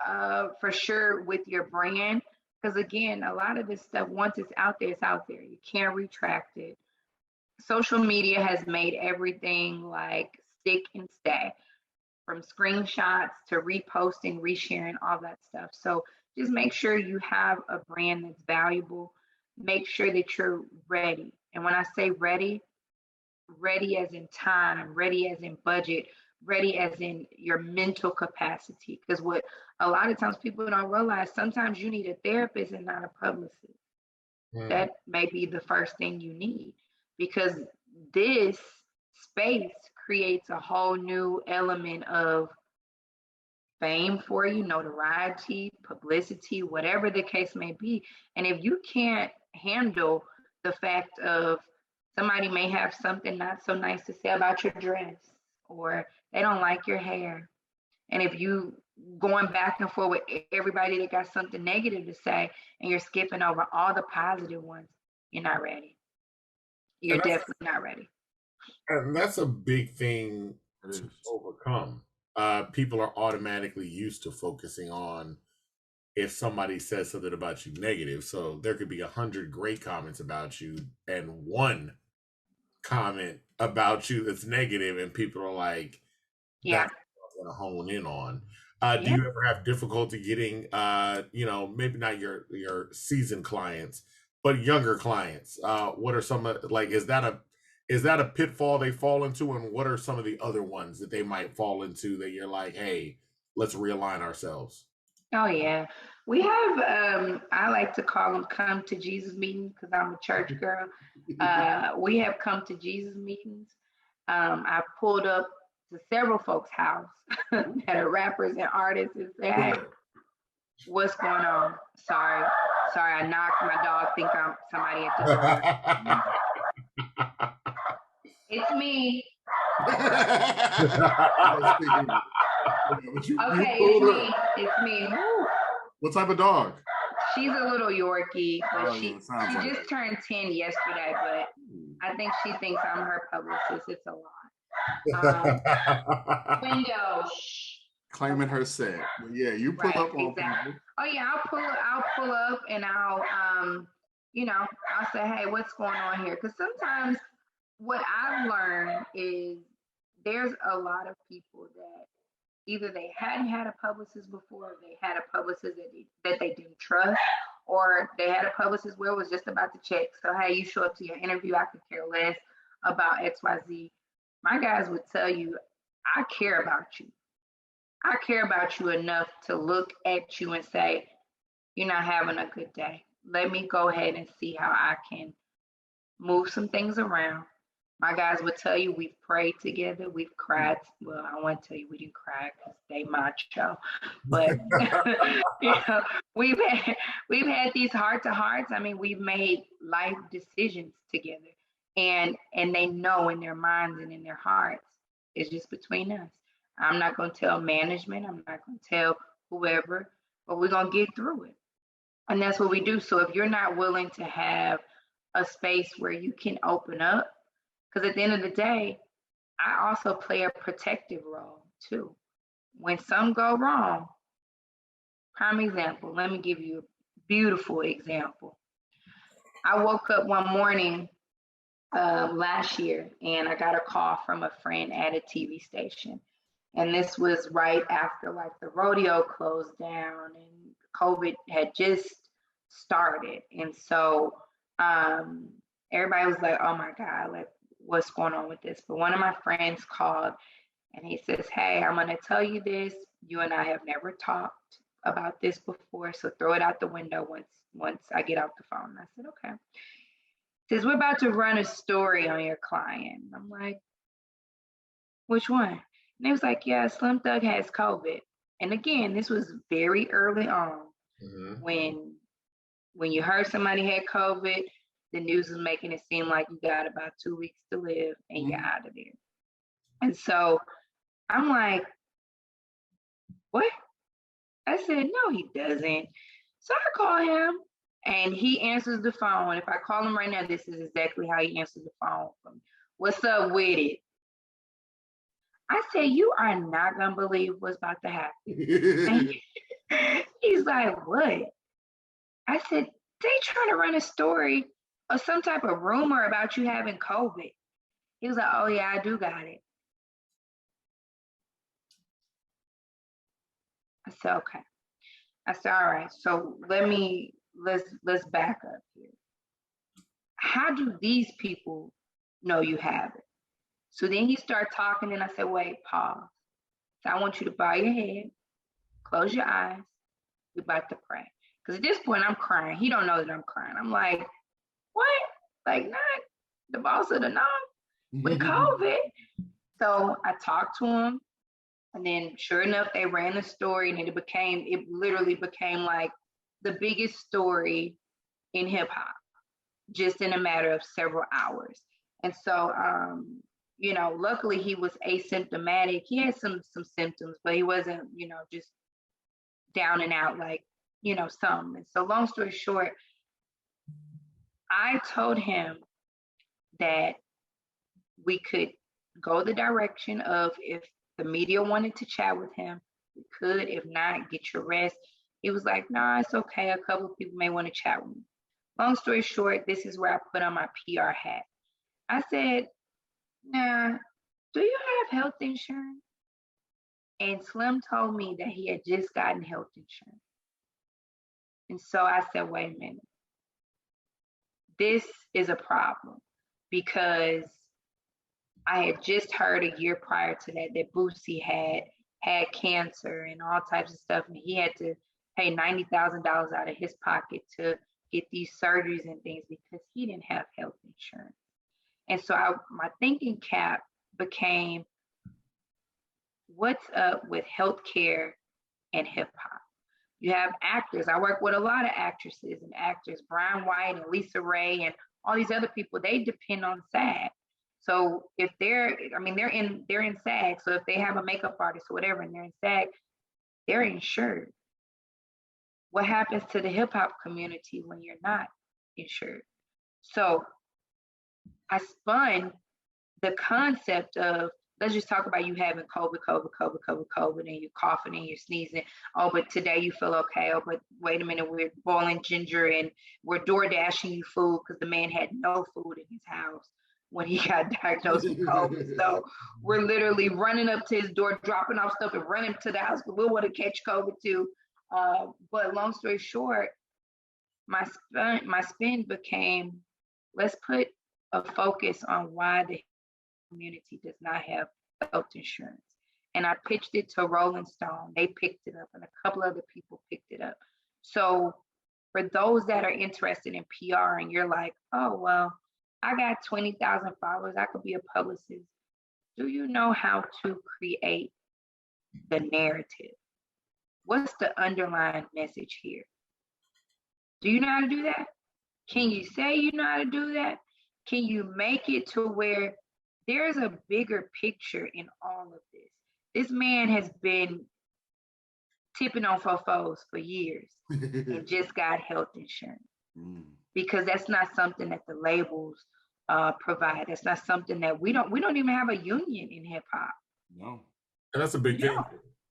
for sure with your brand. Because again, a lot of this stuff, once it's out there, it's out there. You can't retract it. Social media has made everything like stick and stay, from screenshots to reposting, resharing, all that stuff. So just make sure you have a brand that's valuable. Make sure that you're ready. And when I say ready, ready as in time, ready as in budget, ready as in your mental capacity. Because what a lot of times people don't realize, sometimes you need a therapist and not a publicist. That may be the first thing you need, because this space creates a whole new element of fame for you, notoriety, publicity, whatever the case may be. And if you can't handle the fact of somebody may have something not so nice to say about your dress, or they don't like your hair, and if you going back and forth with everybody that got something negative to say and you're skipping over all the positive ones, you're not ready. You're definitely not ready. And that's a big thing It to is. overcome. People are automatically used to focusing on if somebody says something about you negative. So there could be 100 great comments about you and one comment about you that's negative, and people are like, Yeah. that's what I'm gonna hone in on. Do Yeah. you ever have difficulty getting, maybe not your seasoned clients, but younger clients? What are some like? Is that a pitfall they fall into, and what are some of the other ones that they might fall into that you're like, hey, let's realign ourselves? Oh yeah. We have I like to call them come to Jesus meetings because I'm a church girl. We have come to Jesus meetings. I pulled up to several folks' house that are rappers and artists and say, hey, what's going on? Sorry, I knocked. My dog think I'm somebody at the door. It's me. Okay, it's me. Woo. What type of dog? She's a little Yorkie, but she like just turned 10 yesterday, but I think she thinks I'm her publicist. It's a lot. Window. Claiming her set. But yeah, you pull up on exactly. people. Oh yeah, I'll pull up and I'll I'll say, hey, what's going on here? Because sometimes what I've learned is there's a lot of people that either they hadn't had a publicist before, or they had a publicist that they didn't trust, or they had a publicist where it was just about the check. So hey, you show up to your interview, I could care less about XYZ. My guys would tell you, I care about you. I care about you enough to look at you and say, you're not having a good day. Let me go ahead and see how I can move some things around. My guys would tell you we've prayed together, we've cried. Well, I won't tell you we didn't cry because they macho, but we've had these heart to hearts. I mean, we've made life decisions together, and they know in their minds and in their hearts It's just between us. I'm not going to tell management. I'm not going to tell whoever, but we're going to get through it. And that's what we do. So if you're not willing to have a space where you can open up, because at the end of the day, I also play a protective role too. When some go wrong, prime example, let me give you a beautiful example. I woke up one morning last year and I got a call from a friend at a TV station. And this was right after like the rodeo closed down and COVID had just started. And so everybody was like, oh my God, like what's going on with this? But one of my friends called and he says, hey, I'm going to tell you this. You and I have never talked about this before. So throw it out the window once I get off the phone. I said, okay. He says, we're about to run a story on your client. I'm like, which one? And he was like, yeah, Slim Thug has COVID. And again, this was very early on when you heard somebody had COVID, the news was making it seem like you got about 2 weeks to live and you're out of there. And so I'm like, what? I said, no, he doesn't. So I call him and he answers the phone. If I call him right now, this is exactly how he answers the phone from me. What's up with it? I said, you are not going to believe what's about to happen. He's like, what? I said, they trying to run a story or some type of rumor about you having COVID. He was like, oh yeah, I do got it. I said, okay. I said, all right, so let's back up here. How do these people know you have it? So then he started talking and I said, wait, pause. So I want you to bow your head, close your eyes. We're about to pray. Because at this point I'm crying. He don't know that I'm crying. I'm like, what? Like not the boss of the knob with COVID. So I talked to him. And then sure enough, they ran the story and it literally became like the biggest story in hip hop, just in a matter of several hours. And so, luckily he was asymptomatic. He had some symptoms, but he wasn't, just down and out like, some. And so long story short, I told him that we could go the direction of if the media wanted to chat with him, we could. If not, get your rest. He was like, nah, it's okay. A couple of people may want to chat with me. Long story short, this is where I put on my PR hat. I said, nah, do you have health insurance? And Slim told me that he had just gotten health insurance. And so I said, wait a minute. This is a problem because I had just heard a year prior to that Boosie had cancer and all types of stuff, and he had to pay $90,000 out of his pocket to get these surgeries and things because he didn't have health insurance. And so my thinking cap became, what's up with healthcare and hip hop? You have actors. I work with a lot of actresses and actors, Brian White and Lisa Ray and all these other people. They depend on SAG. So if they're in SAG. So if they have a makeup artist or whatever, and they're in SAG, they're insured. What happens to the hip hop community when you're not insured? So I spun the concept of, let's just talk about you having COVID, and you're coughing and you're sneezing. Oh, but today you feel okay. Oh, but wait a minute, we're boiling ginger and we're door dashing you food because the man had no food in his house when he got diagnosed with COVID. So we're literally running up to his door, dropping off stuff and running to the house because we want to catch COVID too. But long story short, my spin became, let's put a focus on why the community does not have health insurance. And I pitched it to Rolling Stone. They picked it up and a couple other people picked it up. So for those that are interested in PR and you're like, oh, well, I got 20,000 followers, I could be a publicist. Do you know how to create the narrative? What's the underlying message here? Do you know how to do that? Can you say you know how to do that? Can you make it to where there's a bigger picture in all of this. This man has been tipping on fofos for years and just got health insurance because that's not something that the labels provide. That's not something that we don't even have a union in hip hop. No. And that's a big thing.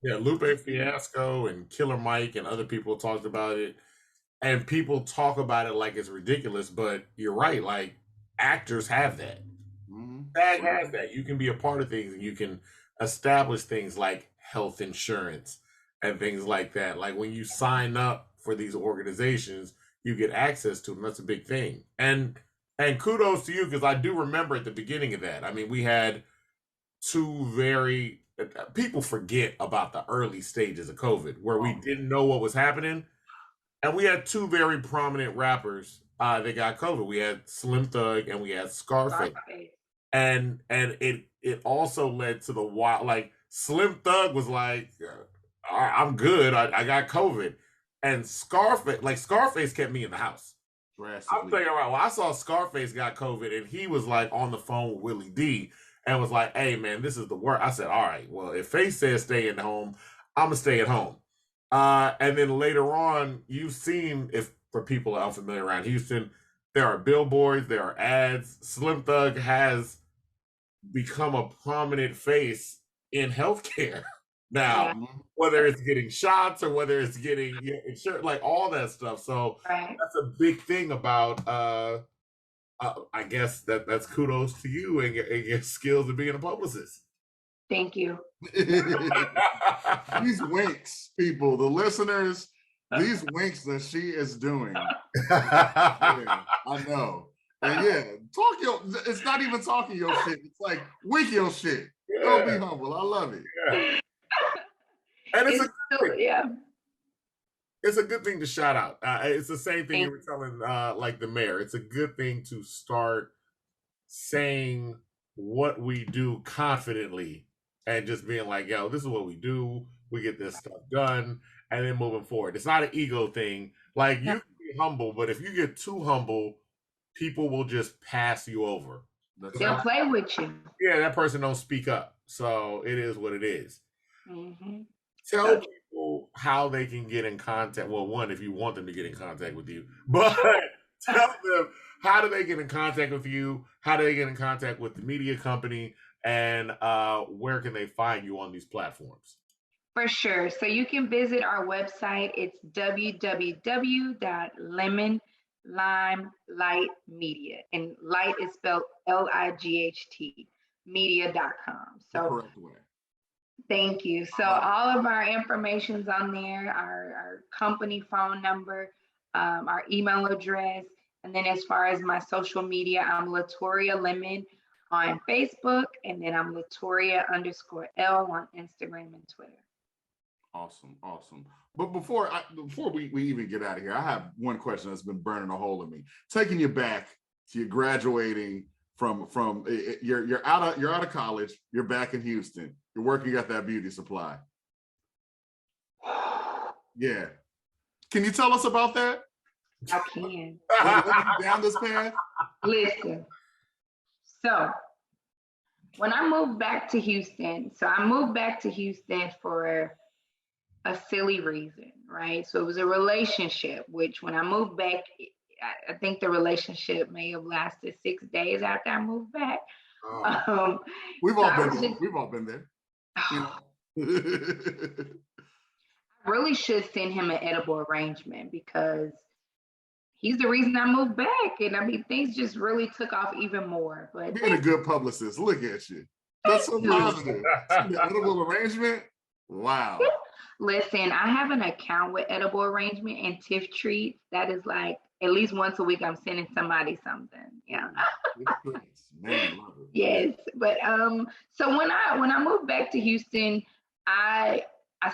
Yeah, Lupe Fiasco and Killer Mike and other people talked about it. And people talk about it like it's ridiculous, but you're right. Like, actors have that. SAG has that. You can be a part of things and you can establish things like health insurance and things like that. Like, when you sign up for these organizations, you get access to them. That's a big thing. And kudos to you, because I do remember at the beginning of that. I mean, we had two very people forget about the early stages of COVID where we didn't know what was happening. And we had two very prominent rappers that got COVID. We had Slim Thug and we had Scarface. And it also led to the wild, like, Slim Thug was like, I'm good. I got COVID. And Scarface kept me in the house. I'm thinking, all right, well, I saw Scarface got COVID and he was like on the phone with Willie D and was like, hey man, this is the worst. I said, all right, well, if Face says stay at home, I'm gonna stay at home. And then later on, you've seen, if for people unfamiliar around Houston, there are billboards, there are ads. Slim Thug has become a prominent face in healthcare now, whether it's getting shots or whether it's getting insurance, like all that stuff. So that's a big thing about, I guess that's kudos to you and your skills of being a publicist. Thank you. These winks, people, the listeners, these winks that she is doing. Yeah, I know. And yeah, it's not even talking your shit. It's like wink your shit. Yeah. Don't be humble. I love it. Yeah. And it's a good thing to shout out. It's the same thing you were telling like the mayor. It's a good thing to start saying what we do confidently and just being like, yo, this is what we do. We get this stuff done, and then moving forward. It's not an ego thing. Like, you can be humble, but if you get too humble, people will just pass you over. They'll play with you. Yeah, that person don't speak up. So it is what it is. Tell people how they can get in contact. Well, one, if you want them to get in contact with you, but tell them, how do they get in contact with you? How do they get in contact with the media company? And where can they find you on these platforms? For sure. So you can visit our website. It's www.lemonlimelightmedia. And light is spelled LIGHT, media.com. So correct way. Thank you. So all of our information's on there, our company phone number, our email address. And then as far as my social media, I'm LaTorria Lemon on Facebook, and then I'm LaTorria_L on Instagram and Twitter. Awesome. But before we even get out of here, I have one question that's been burning a hole in me. Taking you back to you graduating from you're out of college, you're back in Houston, you're working at that beauty supply. Yeah. Can you tell us about that? I can. Down this path? Listen. So when I moved back to Houston, I moved back to Houston for a silly reason, right? So it was a relationship, which when I moved back, I think the relationship may have lasted 6 days after I moved back. We've all been there. I really should send him an edible arrangement because he's the reason I moved back. And I mean, things just really took off even more. But being a good publicist, look at you. That's so positive. The edible arrangement? Wow. Listen, I have an account with Edible Arrangement and Tiff Treats. That is like at least once a week I'm sending somebody something. Yeah. Man, love it. Yes. But so when I moved back to Houston, I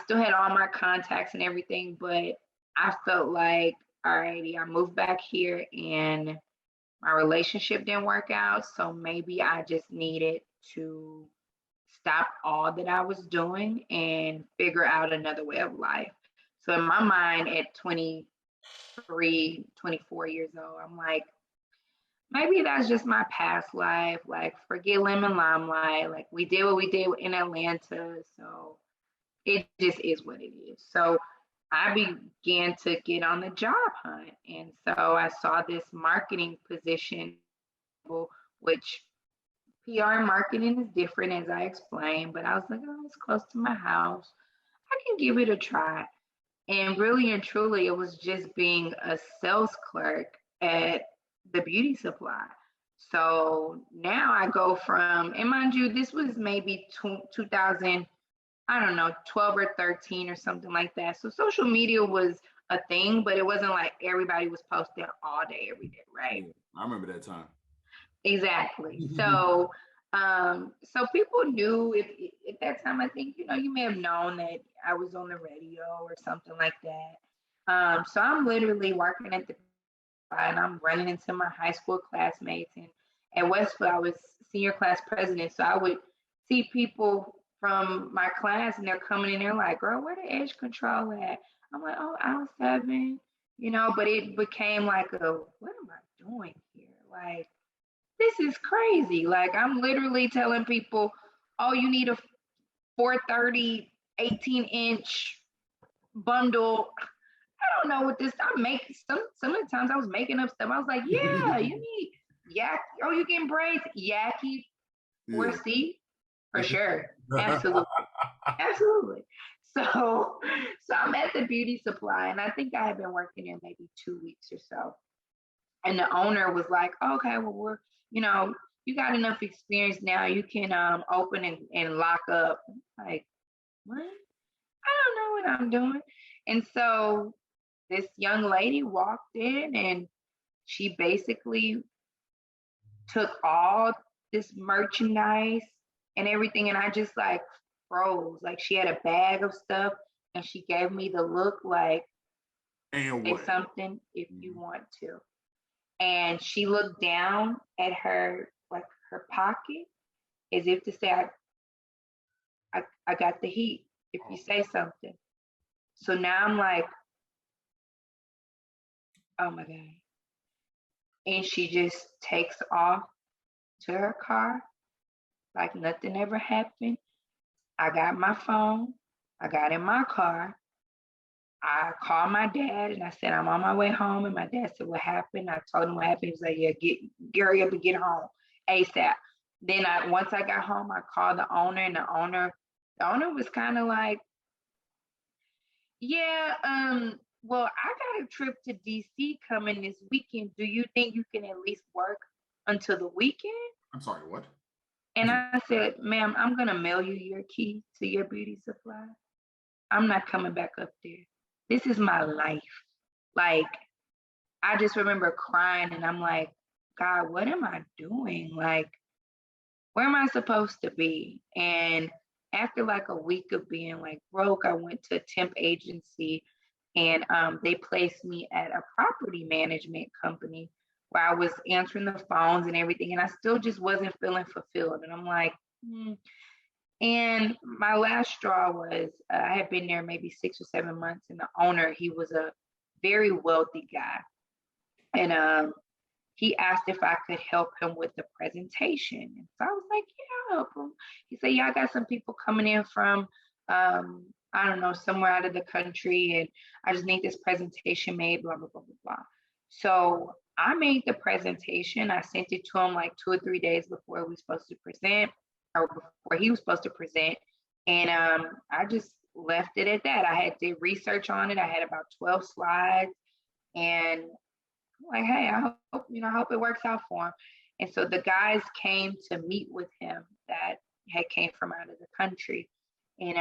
still had all my contacts and everything, but I felt like, alrighty, I moved back here and my relationship didn't work out. So maybe I just needed to stop all that I was doing and figure out another way of life. So in my mind at 23, 24 years old, I'm like, maybe that's just my past life. Like, forget Lemon Limelight. Like, we did what we did in Atlanta. So it just is what it is. So I began to get on the job hunt. And so I saw this marketing position, which PR marketing is different, as I explained, but I was like, oh, it's close to my house. I can give it a try. And really and truly, it was just being a sales clerk at the beauty supply. So now I go from, and mind you, this was maybe 2000, I don't know, 12 or 13 or something like that. So social media was a thing, but it wasn't like everybody was posting all day, every day, right? I remember that time. Exactly. So, so people knew if at that time, I think, you may have known that I was on the radio or something like that. So I'm literally working at the, and I'm running into my high school classmates. And at Westwood, I was senior class president. So I would see people from my class and they're coming in, they're like, girl, where the edge control at? I'm like, oh, aisle 7, but it became like what am I doing here? Like, this is crazy. Like, I'm literally telling people, oh, you need a 430, 18-inch bundle. I don't know what this, I make some of the times I was making up stuff. I was like, yeah, you need yak. Oh, you getting braids? Yaki 4C? For sure. Absolutely. Absolutely. So I'm at the beauty supply, and I think I had been working there maybe 2 weeks or so. And the owner was like, okay, well, you got enough experience now. You can open and lock up. Like, what? I don't know what I'm doing. And so this young lady walked in and she basically took all this merchandise and everything. And I just like froze. Like, she had a bag of stuff and she gave me the look like, and say what? something if you want to. And she looked down at her pocket as if to say, I got the heat if you say something. So now I'm like, oh my God. And she just takes off to her car like nothing ever happened. I got my phone. I got in my car. I called my dad and I said, I'm on my way home. And my dad said, what happened? I told him what happened. He was like, yeah, hurry up and get home ASAP. Then once I got home, I called the owner, and the owner was kind of like, yeah, well, I got a trip to DC coming this weekend. Do you think you can at least work until the weekend? I'm sorry, what? And I said, ma'am, I'm gonna mail you your key to your beauty supply. I'm not coming back up there. This is my life. Like, I just remember crying and I'm like, God, what am I doing? Like, where am I supposed to be? And after like a week of being like broke, I went to a temp agency and they placed me at a property management company where I was answering the phones and everything. And I still just wasn't feeling fulfilled. And I'm like, And my last straw was I had been there maybe 6 or 7 months, and the owner, he was a very wealthy guy. And he asked if I could help him with the presentation. And so I was like, yeah, I'll help him. He said, yeah, I got some people coming in from, I don't know, somewhere out of the country, and I just need this presentation made, blah, blah, blah, blah, blah. So I made the presentation. I sent it to him like 2 or 3 days before we were supposed to present, or before he was supposed to present. And I just left it at that. I did research on it. I had about 12 slides, and I'm like, hey, I hope it works out for him. And so the guys came to meet with him that had came from out of the country, and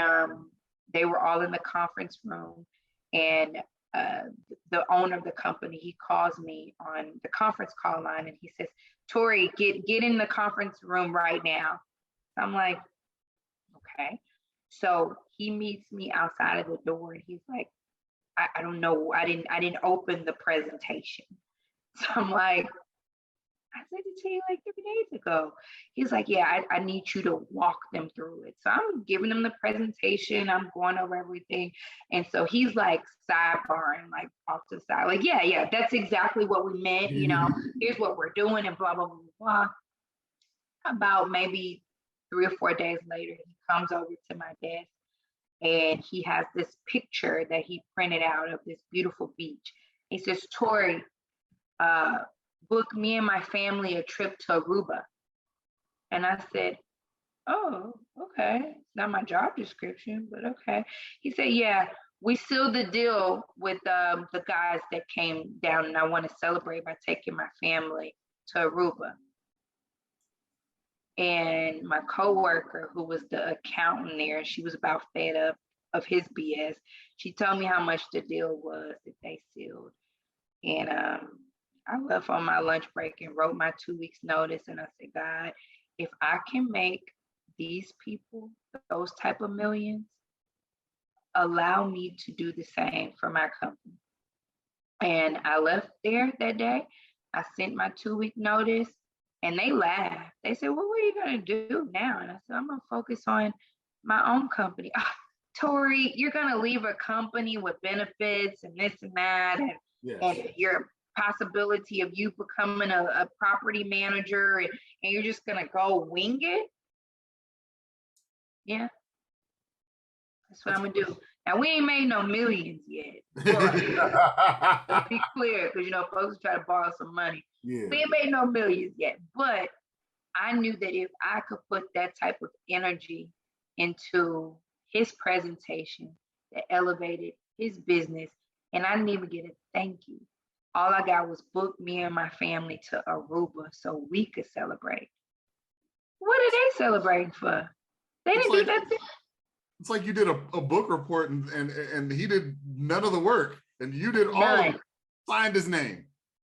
they were all in the conference room. And the owner of the company, he calls me on the conference call line, and he says, Tori, get in the conference room right now. I'm like, okay. So he meets me outside of the door, and he's like, I don't know, I didn't open the presentation. So I'm like, I sent it to you like 3 days ago. He's like, yeah, I need you to walk them through it. So I'm giving them the presentation. I'm going over everything. And so he's like sidebarring, like off to the side, like, yeah, that's exactly what we meant. Here's what we're doing and blah, blah, blah, blah. About maybe 3 or 4 days later, he comes over to my desk and he has this picture that he printed out of this beautiful beach. He says, Tori, book me and my family a trip to Aruba. And I said, oh, okay. It's not my job description, but okay. He said, yeah, we sealed the deal with the guys that came down, and I want to celebrate by taking my family to Aruba. And my coworker, who was the accountant there, she was about fed up of his BS. She told me how much the deal was that they sealed. And I left on my lunch break and wrote my 2 weeks notice. And I said, God, if I can make these people those type of millions, allow me to do the same for my company. And I left there that day. I sent my 2-week notice and they laughed. They said, well, what are you going to do now? And I said, I'm going to focus on my own company. Tori, you're going to leave a company with benefits and this and that. And your possibility of you becoming a property manager and you're just going to go wing it. Yeah. That's what I'm going to do. Now, we ain't made no millions yet. Let's be clear, because, folks try to borrow some money. Yeah. We ain't made no millions yet. But I knew that if I could put that type of energy into his presentation that elevated his business, and I didn't even get a thank you. All I got was book me and my family to Aruba so we could celebrate. What are they celebrating for? They didn't do that. It's like you did a book report and he did none of the work and you did all of it, signed his name.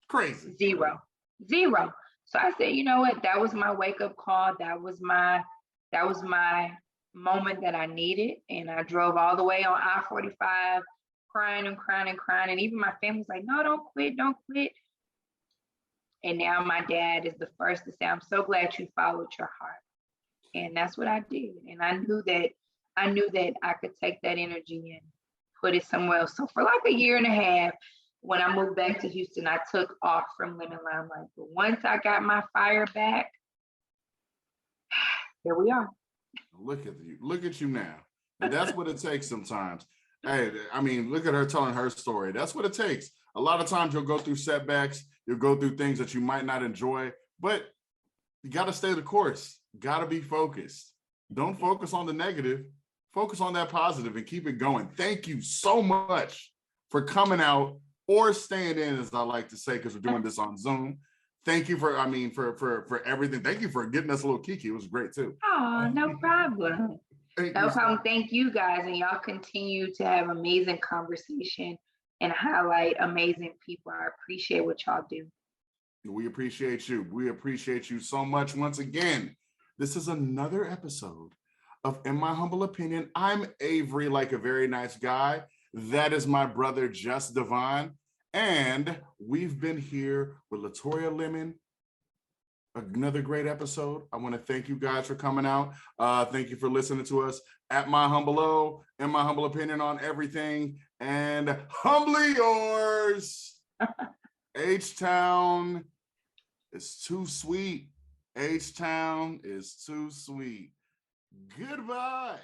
Crazy. Zero. So I said, you know what? That was my wake-up call. That was my moment that I needed. And I drove all the way on I-45, crying. And even my family's like, no, don't quit. And now my dad is the first to say, I'm so glad you followed your heart. And that's what I did. And I knew that I could take that energy and put it somewhere else. So for like a year and a half, when I moved back to Houston, I took off from Lemon Limelight. But once I got my fire back, here we are. Look at you now. And that's what it takes sometimes. Hey, I mean, look at her telling her story. That's what it takes. A lot of times you'll go through setbacks, you'll go through things that you might not enjoy, but you got to stay the course. Got to be focused. Don't focus on the negative. Focus on that positive and keep it going. Thank you so much for coming out or staying in, as I like to say, because we're doing this on Zoom. Thank you for everything. Thank you for getting us a little kiki. It was great too. Oh, no problem. No problem. Thank you guys. And y'all continue to have amazing conversation and highlight amazing people. I appreciate what y'all do. We appreciate you. We appreciate you so much. Once again, this is another episode of In My Humble Opinion. I'm Avery, like a very nice guy. That is my brother, Just Devon. And we've been here with LaTorria Lemon. Another great episode. I want to thank you guys for coming out. Thank you for listening to us at My Humble O, In My Humble Opinion on everything. And humbly yours, H-Town is too sweet. H-Town is too sweet. Goodbye.